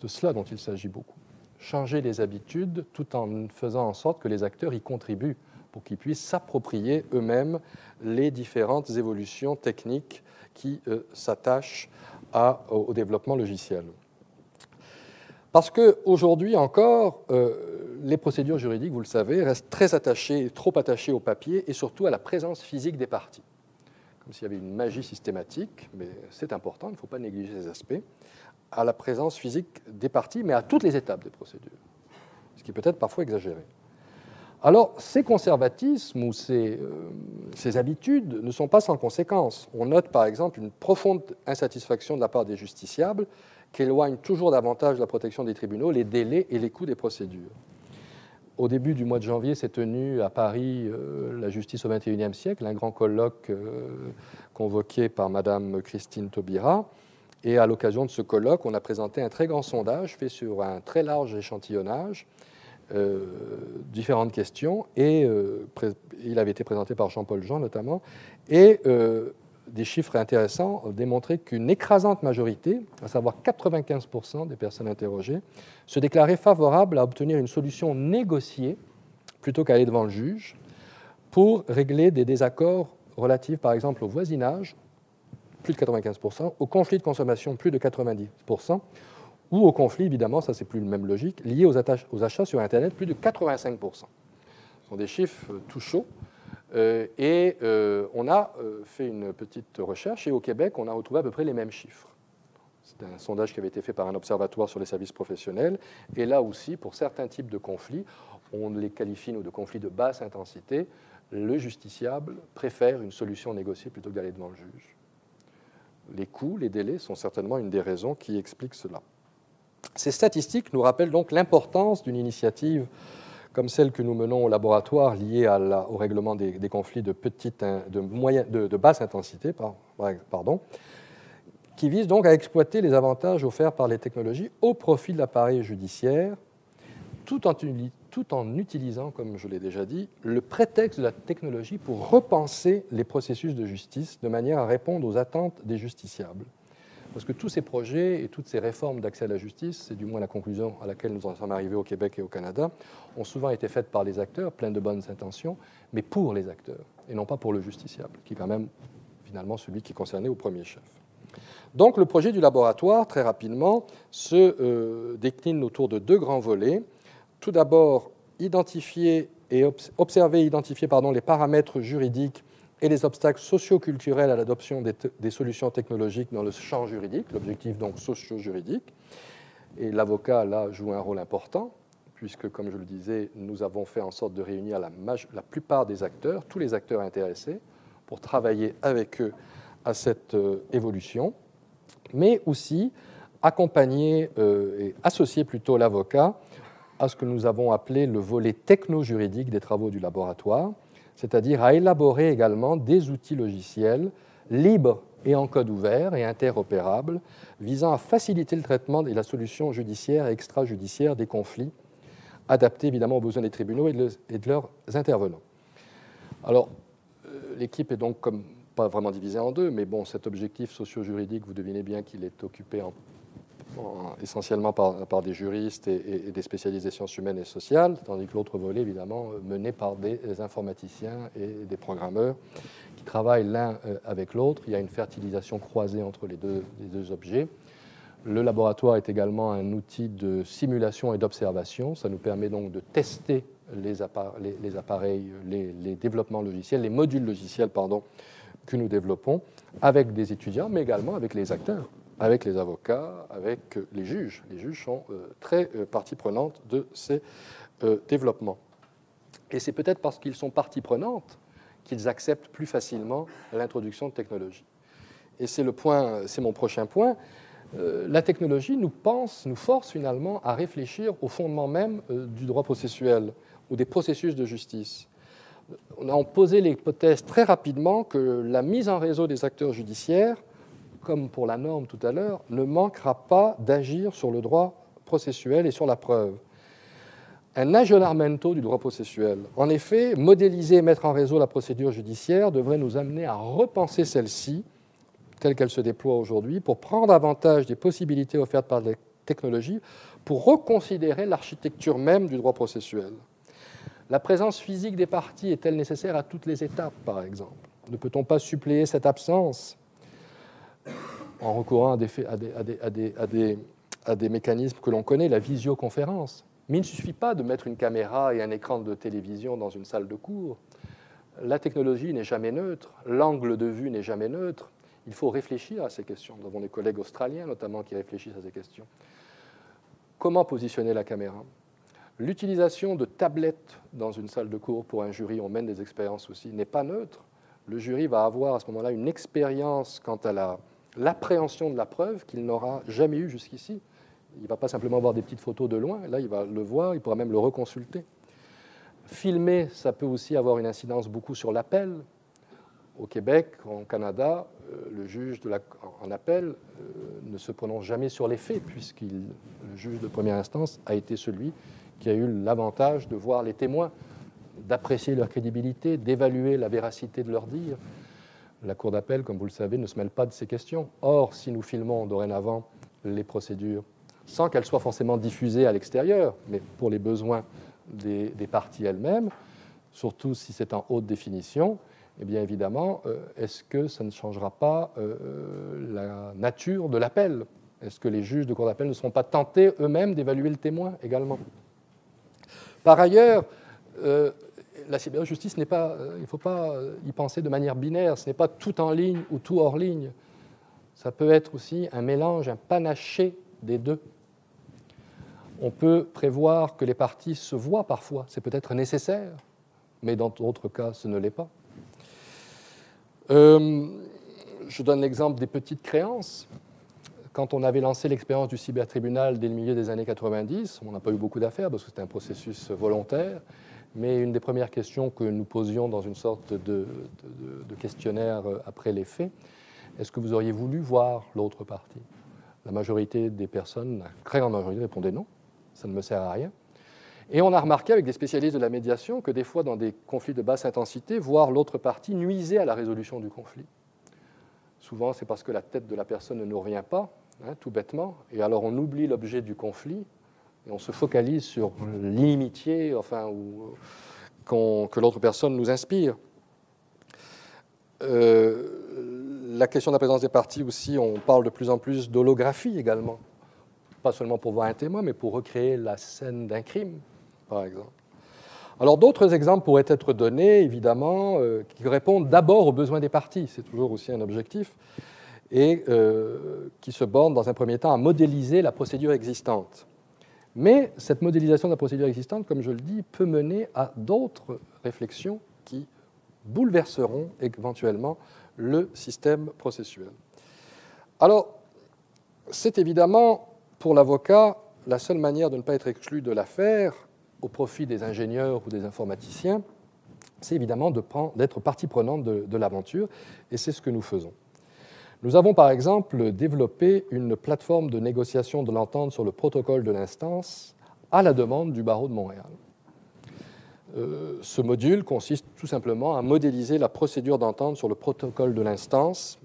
[SPEAKER 2] de cela dont il s'agit beaucoup. Changer les habitudes tout en faisant en sorte que les acteurs y contribuent pour qu'ils puissent s'approprier eux-mêmes les différentes évolutions techniques qui s'attachent au développement logiciel. Parce qu'aujourd'hui encore, les procédures juridiques, vous le savez, restent très attachées, trop attachées au papier et surtout à la présence physique des parties. Comme s'il y avait une magie systématique, mais c'est important, il ne faut pas négliger ces aspects, à la présence physique des parties, mais à toutes les étapes des procédures, ce qui peut être parfois exagéré. Alors, ces conservatismes ou ces habitudes ne sont pas sans conséquences. On note par exemple une profonde insatisfaction de la part des justiciables qui éloignent toujours davantage la protection des tribunaux, les délais et les coûts des procédures. Au début du mois de janvier s'est tenu à Paris la justice au XXIe siècle, un grand colloque convoqué par Madame Christine Taubira. Et à l'occasion de ce colloque, on a présenté un très grand sondage fait sur un très large échantillonnage, différentes questions, et il avait été présenté par Jean-Paul Jean notamment, et des chiffres intéressants démontraient qu'une écrasante majorité, à savoir 95% des personnes interrogées, se déclaraient favorables à obtenir une solution négociée plutôt qu'à aller devant le juge pour régler des désaccords relatifs par exemple au voisinage, plus de 95%, au conflit de consommation, plus de 90%, ou au conflit, évidemment, ça c'est plus la même logique, lié aux achats sur Internet, plus de 85%. Ce sont des chiffres tout chauds. On a fait une petite recherche et au Québec, on a retrouvé à peu près les mêmes chiffres. C'est un sondage qui avait été fait par un observatoire sur les services professionnels. Et là aussi, pour certains types de conflits, on les qualifie nous, de conflits de basse intensité, le justiciable préfère une solution négociée plutôt que d'aller devant le juge. Les coûts, les délais sont certainement une des raisons qui expliquent cela. Ces statistiques nous rappellent donc l'importance d'une initiative comme celle que nous menons au laboratoire liée au règlement des conflits de basse intensité, qui vise donc à exploiter les avantages offerts par les technologies au profit de l'appareil judiciaire, tout en utilisant, comme je l'ai déjà dit, le prétexte de la technologie pour repenser les processus de justice de manière à répondre aux attentes des justiciables. Parce que tous ces projets et toutes ces réformes d'accès à la justice, c'est du moins la conclusion à laquelle nous en sommes arrivés au Québec et au Canada, ont souvent été faites par les acteurs, pleins de bonnes intentions, mais pour les acteurs, et non pas pour le justiciable, qui est quand même finalement celui qui est concerné au premier chef. Donc le projet du laboratoire, très rapidement, se décline autour de 2 grands volets. Tout d'abord, observer et identifier les paramètres juridiques et les obstacles socio-culturels à l'adoption des solutions technologiques dans le champ juridique, l'objectif donc socio-juridique. Et l'avocat, là, joue un rôle important, puisque, comme je le disais, nous avons fait en sorte de réunir la plupart des acteurs, tous les acteurs intéressés, pour travailler avec eux à cette évolution, mais aussi accompagner et associer plutôt l'avocat à ce que nous avons appelé le volet techno-juridique des travaux du laboratoire, c'est-à-dire à élaborer également des outils logiciels libres et en code ouvert et interopérables, visant à faciliter le traitement et la solution judiciaire et extrajudiciaire des conflits, adaptés évidemment aux besoins des tribunaux et de leurs intervenants. Alors, l'équipe est donc pas vraiment divisée en 2, mais bon, cet objectif socio-juridique, vous devinez bien qu'il est occupé essentiellement par des juristes et des spécialistes des sciences humaines et sociales, tandis que l'autre volet, évidemment, mené par des informaticiens et des programmeurs qui travaillent l'un avec l'autre. Il y a une fertilisation croisée entre les deux objets. Le laboratoire est également un outil de simulation et d'observation. Ça nous permet donc de tester les appareils, les développements logiciels, les modules logiciels, que nous développons avec des étudiants, mais également avec les acteurs, avec les avocats, avec les juges. Les juges sont très partie prenante de ces développements. Et c'est peut-être parce qu'ils sont partie prenante qu'ils acceptent plus facilement l'introduction de technologies. Et c'est mon prochain point. La technologie nous force finalement à réfléchir au fondement même du droit processuel ou des processus de justice. On a posé l'hypothèse très rapidement que la mise en réseau des acteurs judiciaires, comme pour la norme tout à l'heure, ne manquera pas d'agir sur le droit processuel et sur la preuve. Un aggiornamento du droit processuel. En effet, modéliser et mettre en réseau la procédure judiciaire devrait nous amener à repenser celle-ci, telle qu'elle se déploie aujourd'hui, pour prendre avantage des possibilités offertes par les technologies, pour reconsidérer l'architecture même du droit processuel. La présence physique des parties est-elle nécessaire à toutes les étapes, par exemple? Ne peut-on pas suppléer cette absence en recourant à des mécanismes que l'on connaît, la visioconférence? Mais il ne suffit pas de mettre une caméra et un écran de télévision dans une salle de cours. La technologie n'est jamais neutre, l'angle de vue n'est jamais neutre. Il faut réfléchir à ces questions. Nous avons des collègues australiens, notamment, qui réfléchissent à ces questions. Comment positionner la caméra? L'utilisation de tablettes dans une salle de cours pour un jury, on mène des expériences aussi, n'est pas neutre. Le jury va avoir à ce moment-là une expérience quant à l'appréhension de la preuve qu'il n'aura jamais eue jusqu'ici. Il ne va pas simplement voir des petites photos de loin, là il va le voir, il pourra même le reconsulter. Filmer, ça peut aussi avoir une incidence beaucoup sur l'appel. Au Québec, au Canada, le juge en appel ne se prononce jamais sur les faits, puisque le juge de première instance a été celui qui a eu l'avantage de voir les témoins, d'apprécier leur crédibilité, d'évaluer la véracité de leurs dires. La cour d'appel, comme vous le savez, ne se mêle pas de ces questions. Or, si nous filmons dorénavant les procédures, sans qu'elles soient forcément diffusées à l'extérieur, mais pour les besoins des parties elles-mêmes, surtout si c'est en haute définition, eh bien évidemment, est-ce que ça ne changera pas la nature de l'appel? Est-ce que les juges de cour d'appel ne seront pas tentés eux-mêmes d'évaluer le témoin également? Par ailleurs, la cyberjustice il ne faut pas y penser de manière binaire, ce n'est pas tout en ligne ou tout hors ligne. Ça peut être aussi un mélange, un panaché des deux. On peut prévoir que les parties se voient parfois, c'est peut-être nécessaire, mais dans d'autres cas, ce ne l'est pas. Je donne l'exemple des petites créances. Quand on avait lancé l'expérience du cybertribunal dès le milieu des années 90, on n'a pas eu beaucoup d'affaires parce que c'était un processus volontaire, mais une des premières questions que nous posions dans une sorte de questionnaire après les faits, est-ce que vous auriez voulu voir l'autre partie? La majorité des personnes, la très grande majorité, répondaient non, ça ne me sert à rien. Et on a remarqué avec des spécialistes de la médiation que des fois, dans des conflits de basse intensité, voir l'autre partie nuisait à la résolution du conflit. Souvent, c'est parce que la tête de la personne ne nous revient pas, tout bêtement, et alors on oublie l'objet du conflit, et on se focalise sur l'inimitié que l'autre personne nous inspire. la question de la présence des parties aussi, on parle de plus en plus d'holographie également. Pas seulement pour voir un témoin, mais pour recréer la scène d'un crime, par exemple. Alors d'autres exemples pourraient être donnés, évidemment, qui répondent d'abord aux besoins des parties, c'est toujours aussi un objectif, et qui se bornent dans un premier temps à modéliser la procédure existante. Mais cette modélisation de la procédure existante, comme je le dis, peut mener à d'autres réflexions qui bouleverseront éventuellement le système processuel. Alors, c'est évidemment, pour l'avocat, la seule manière de ne pas être exclu de l'affaire au profit des ingénieurs ou des informaticiens, c'est évidemment d'être partie prenante de l'aventure, et c'est ce que nous faisons. Nous avons par exemple développé une plateforme de négociation de l'entente sur le protocole de l'instance à la demande du barreau de Montréal. Ce module consiste tout simplement à modéliser la procédure d'entente sur le protocole de l'instance,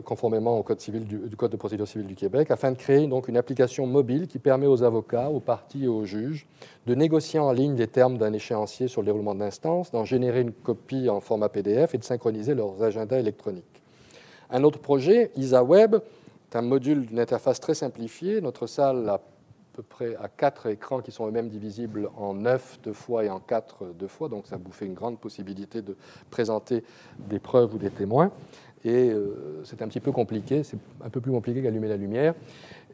[SPEAKER 2] conformément au Code de procédure civile du Québec, afin de créer donc une application mobile qui permet aux avocats, aux parties et aux juges de négocier en ligne les termes d'un échéancier sur le déroulement de l'instance, d'en générer une copie en format PDF et de synchroniser leurs agendas électroniques. Un autre projet, IsaWeb, est un module d'une interface très simplifiée. Notre salle a à peu près à 4 écrans qui sont eux-mêmes divisibles en 9 deux fois et en 4 deux fois, donc ça vous fait une grande possibilité de présenter des preuves ou des témoins. Et c'est un petit peu compliqué, c'est un peu plus compliqué qu'allumer la lumière.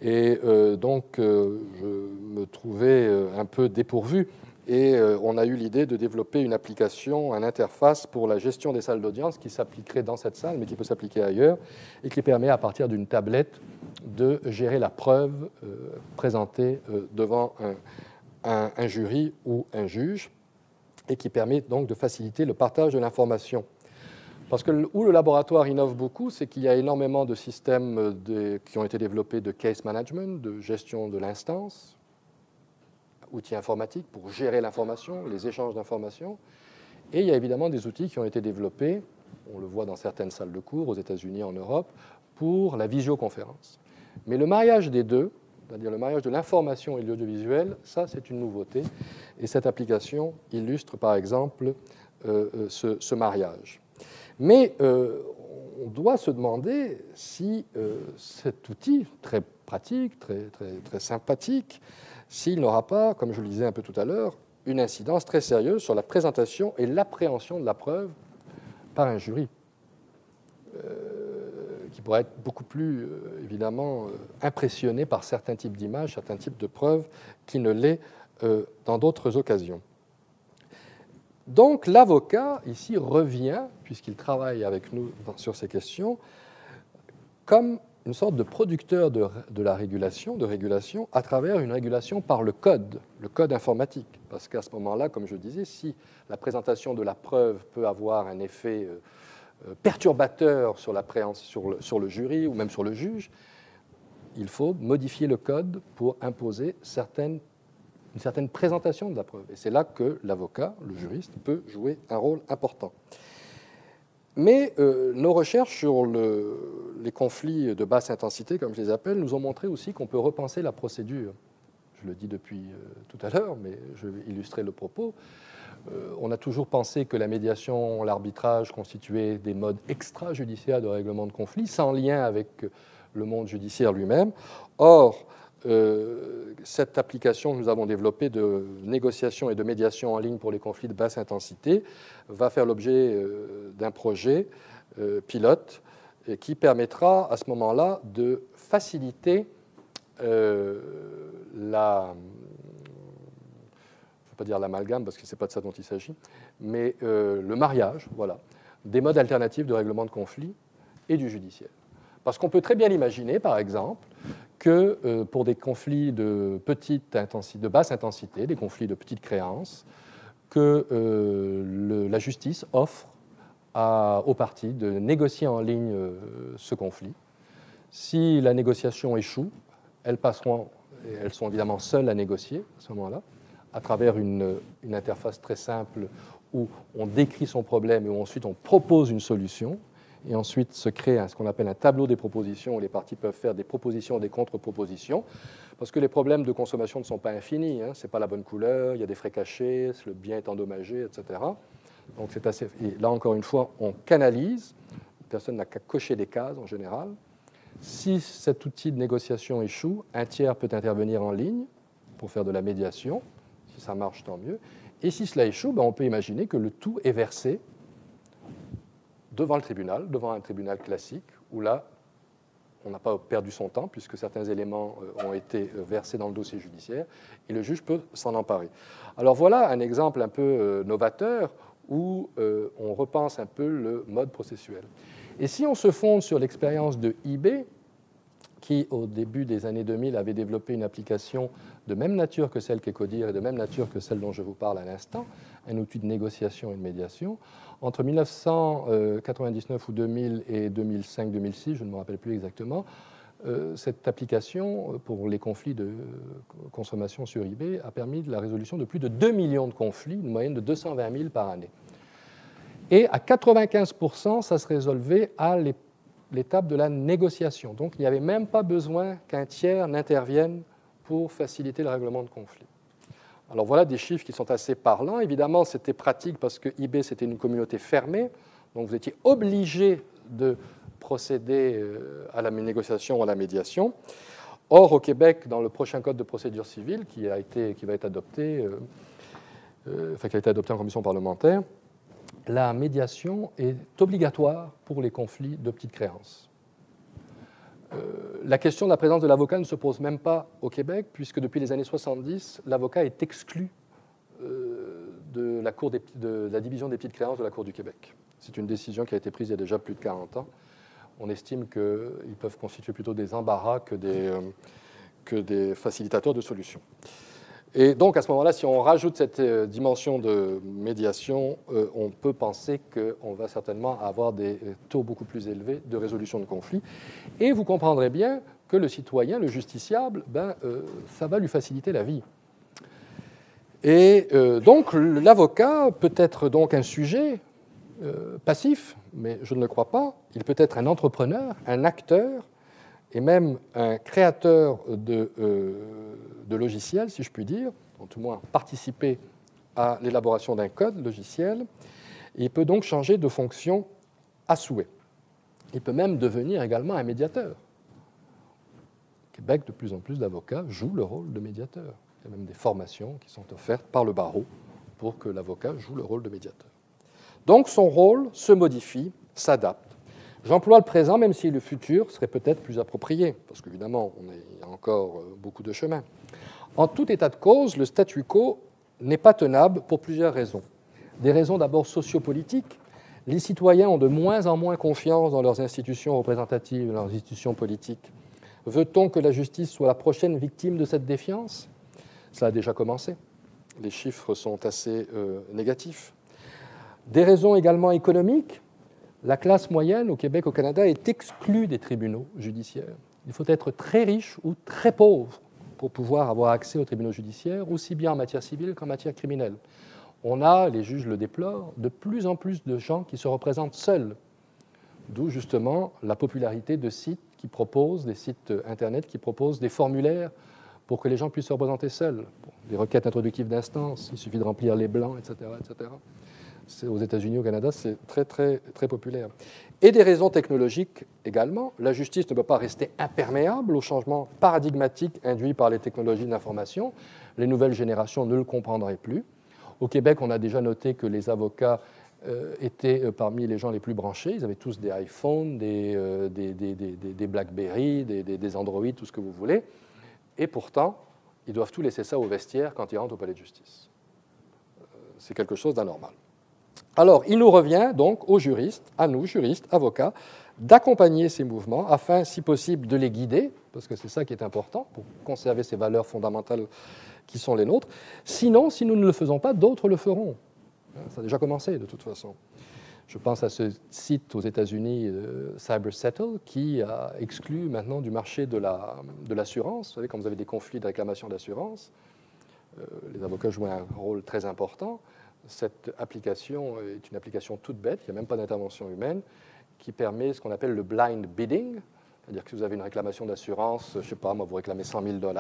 [SPEAKER 2] Et donc, je me trouvais un peu dépourvu. Et on a eu l'idée de développer une application, une interface pour la gestion des salles d'audience qui s'appliquerait dans cette salle, mais qui peut s'appliquer ailleurs, et qui permet à partir d'une tablette de gérer la preuve présentée devant un jury ou un juge, et qui permet donc de faciliter le partage de l'information. Parce que où le laboratoire innove beaucoup, c'est qu'il y a énormément de systèmes qui ont été développés de case management, de gestion de l'instance, outils informatiques pour gérer l'information, les échanges d'informations. Et il y a évidemment des outils qui ont été développés, on le voit dans certaines salles de cours, aux États-Unis, en Europe, pour la visioconférence. Mais le mariage des deux, c'est-à-dire le mariage de l'information et de l'audiovisuel, ça c'est une nouveauté. Et cette application illustre par exemple ce mariage. Mais on doit se demander si cet outil, très pratique, très sympathique, s'il n'aura pas, comme je le disais un peu tout à l'heure, une incidence très sérieuse sur la présentation et l'appréhension de la preuve par un jury, qui pourrait être beaucoup plus, évidemment, impressionné par certains types d'images, certains types de preuves, qui ne l'est dans d'autres occasions. Donc l'avocat, ici, revient, puisqu'il travaille avec nous sur ces questions, comme une sorte de producteur de la régulation, à travers une régulation par le code informatique. Parce qu'à ce moment-là, comme je disais, si la présentation de la preuve peut avoir un effet perturbateur sur le jury ou même sur le juge, il faut modifier le code pour imposer une certaine présentation de la preuve. Et c'est là que l'avocat, le juriste, peut jouer un rôle important. Mais nos recherches sur les conflits de basse intensité, comme je les appelle, nous ont montré aussi qu'on peut repenser la procédure. Je le dis depuis tout à l'heure, mais je vais illustrer le propos. On a toujours pensé que la médiation, l'arbitrage constituaient des modes extrajudiciaires de règlement de conflits, sans lien avec le monde judiciaire lui-même. Or, cette application que nous avons développée de négociation et de médiation en ligne pour les conflits de basse intensité va faire l'objet d'un projet pilote qui permettra à ce moment-là de faciliter je ne veux pas dire l'amalgame parce que ce n'est pas de ça dont il s'agit, mais le mariage, voilà, des modes alternatifs de règlement de conflits et du judiciaire. Parce qu'on peut très bien imaginer, par exemple, que pour des conflits de basse intensité, des conflits de petite créance, que la justice offre aux parties de négocier en ligne ce conflit. Si la négociation échoue, elles sont évidemment seules à négocier à ce moment-là, à travers une interface très simple où on décrit son problème et où ensuite on propose une solution. Et ensuite se crée ce qu'on appelle un tableau des propositions où les parties peuvent faire des propositions et des contre-propositions, parce que les problèmes de consommation ne sont pas infinis, ce n'est pas la bonne couleur, il y a des frais cachés, le bien est endommagé, etc. Donc c'est assez. Et là, encore une fois, on canalise personne n'a qu'à cocher des cases en général. Si cet outil de négociation échoue, un tiers peut intervenir en ligne pour faire de la médiation. Si ça marche, tant mieux. Et si cela échoue, on peut imaginer que le tout est versé devant le tribunal, devant un tribunal classique, où là, on n'a pas perdu son temps, puisque certains éléments ont été versés dans le dossier judiciaire, et le juge peut s'en emparer. Alors voilà un exemple un peu novateur, où on repense un peu le mode processuel. Et si on se fonde sur l'expérience de eBay, qui, au début des années 2000, avait développé une application de même nature que celle qu'est Codir et de même nature que celle dont je vous parle à l'instant, un outil de négociation et de médiation, entre 1999 ou 2000 et 2005-2006, je ne me rappelle plus exactement, cette application pour les conflits de consommation sur eBay a permis la résolution de plus de 2 millions de conflits, une moyenne de 220 000 par année. Et à 95%, ça se résolvait à l'étape de la négociation. Donc, il n'y avait même pas besoin qu'un tiers n'intervienne pour faciliter le règlement de conflit. Alors, voilà des chiffres qui sont assez parlants. Évidemment, c'était pratique parce que eBay, c'était une communauté fermée. Donc, vous étiez obligé de procéder à la négociation ou à la médiation. Or, au Québec, dans le prochain code de procédure civile qui va être adopté, qui a été adopté en commission parlementaire, la médiation est obligatoire pour les conflits de petites créances. La question de la présence de l'avocat ne se pose même pas au Québec, puisque depuis les années 70, l'avocat est exclu de la division des petites créances de la Cour du Québec. C'est une décision qui a été prise il y a déjà plus de 40 ans. On estime qu'ils peuvent constituer plutôt des embarras que des facilitateurs de solutions. Et donc, à ce moment-là, si on rajoute cette dimension de médiation, on peut penser qu'on va certainement avoir des taux beaucoup plus élevés de résolution de conflits. Et vous comprendrez bien que le citoyen, le justiciable, ça va lui faciliter la vie. Et donc, l'avocat peut être donc un sujet passif, mais je ne le crois pas. Il peut être un entrepreneur, un acteur, et même un créateur de logiciels, si je puis dire, ou tout au moins participer à l'élaboration d'un code logiciel. Il peut donc changer de fonction à souhait. Il peut même devenir également un médiateur. Au Québec, de plus en plus d'avocats jouent le rôle de médiateur. Il y a même des formations qui sont offertes par le barreau pour que l'avocat joue le rôle de médiateur. Donc son rôle se modifie, s'adapte. J'emploie le présent, même si le futur serait peut-être plus approprié, parce qu'évidemment, il y a encore beaucoup de chemin. En tout état de cause, le statu quo n'est pas tenable pour plusieurs raisons. Des raisons d'abord sociopolitiques. Les citoyens ont de moins en moins confiance dans leurs institutions représentatives, leurs institutions politiques. Veut-on que la justice soit la prochaine victime de cette défiance? Ça a déjà commencé. Les chiffres sont assez négatifs. Des raisons également économiques. La classe moyenne au Québec, au Canada, est exclue des tribunaux judiciaires. Il faut être très riche ou très pauvre pour pouvoir avoir accès aux tribunaux judiciaires, aussi bien en matière civile qu'en matière criminelle. On a, les juges le déplorent, de plus en plus de gens qui se représentent seuls, d'où justement la popularité de sites qui proposent, des sites Internet qui proposent des formulaires pour que les gens puissent se représenter seuls. Des requêtes introductives d'instance, il suffit de remplir les blancs, etc., etc. Aux États-Unis, au Canada, c'est très, très, très populaire. Et des raisons technologiques également. La justice ne peut pas rester imperméable aux changements paradigmatiques induits par les technologies de l'information. Les nouvelles générations ne le comprendraient plus. Au Québec, on a déjà noté que les avocats étaient parmi les gens les plus branchés. Ils avaient tous des iPhones, des BlackBerry, des Android, tout ce que vous voulez. Et pourtant, ils doivent tout laisser ça au vestiaire quand ils rentrent au palais de justice. C'est quelque chose d'anormal. Alors, il nous revient donc aux juristes, à nous, juristes, avocats, d'accompagner ces mouvements afin, si possible, de les guider, parce que c'est ça qui est important pour conserver ces valeurs fondamentales qui sont les nôtres. Sinon, si nous ne le faisons pas, d'autres le feront. Ça a déjà commencé, de toute façon. Je pense à ce site aux États-Unis, CyberSettle, qui a exclu maintenant du marché de l'assurance. Vous savez, quand vous avez des conflits de réclamation d'assurance, les avocats jouent un rôle très important. Cette application est une application toute bête, il n'y a même pas d'intervention humaine, qui permet ce qu'on appelle le blind bidding, c'est-à-dire que si vous avez une réclamation d'assurance, je ne sais pas, moi, vous réclamez $100 000,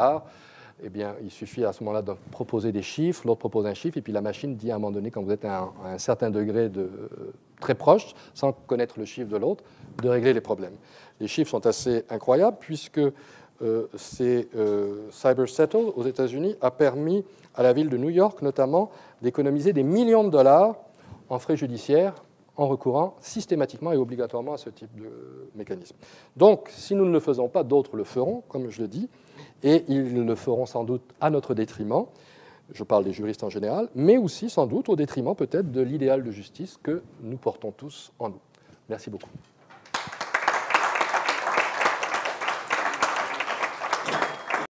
[SPEAKER 2] eh bien, il suffit à ce moment-là de proposer des chiffres, l'autre propose un chiffre, et puis la machine dit à un moment donné, quand vous êtes à un certain degré très proche, sans connaître le chiffre de l'autre, de régler les problèmes. Les chiffres sont assez incroyables, puisque CyberSettle aux États-Unis a permis à la ville de New York, notamment, d'économiser des millions de dollars en frais judiciaires en recourant systématiquement et obligatoirement à ce type de mécanisme. Donc, si nous ne le faisons pas, d'autres le feront, comme je le dis, et ils le feront sans doute à notre détriment, je parle des juristes en général, mais aussi sans doute au détriment peut-être de l'idéal de justice que nous portons tous en nous. Merci beaucoup.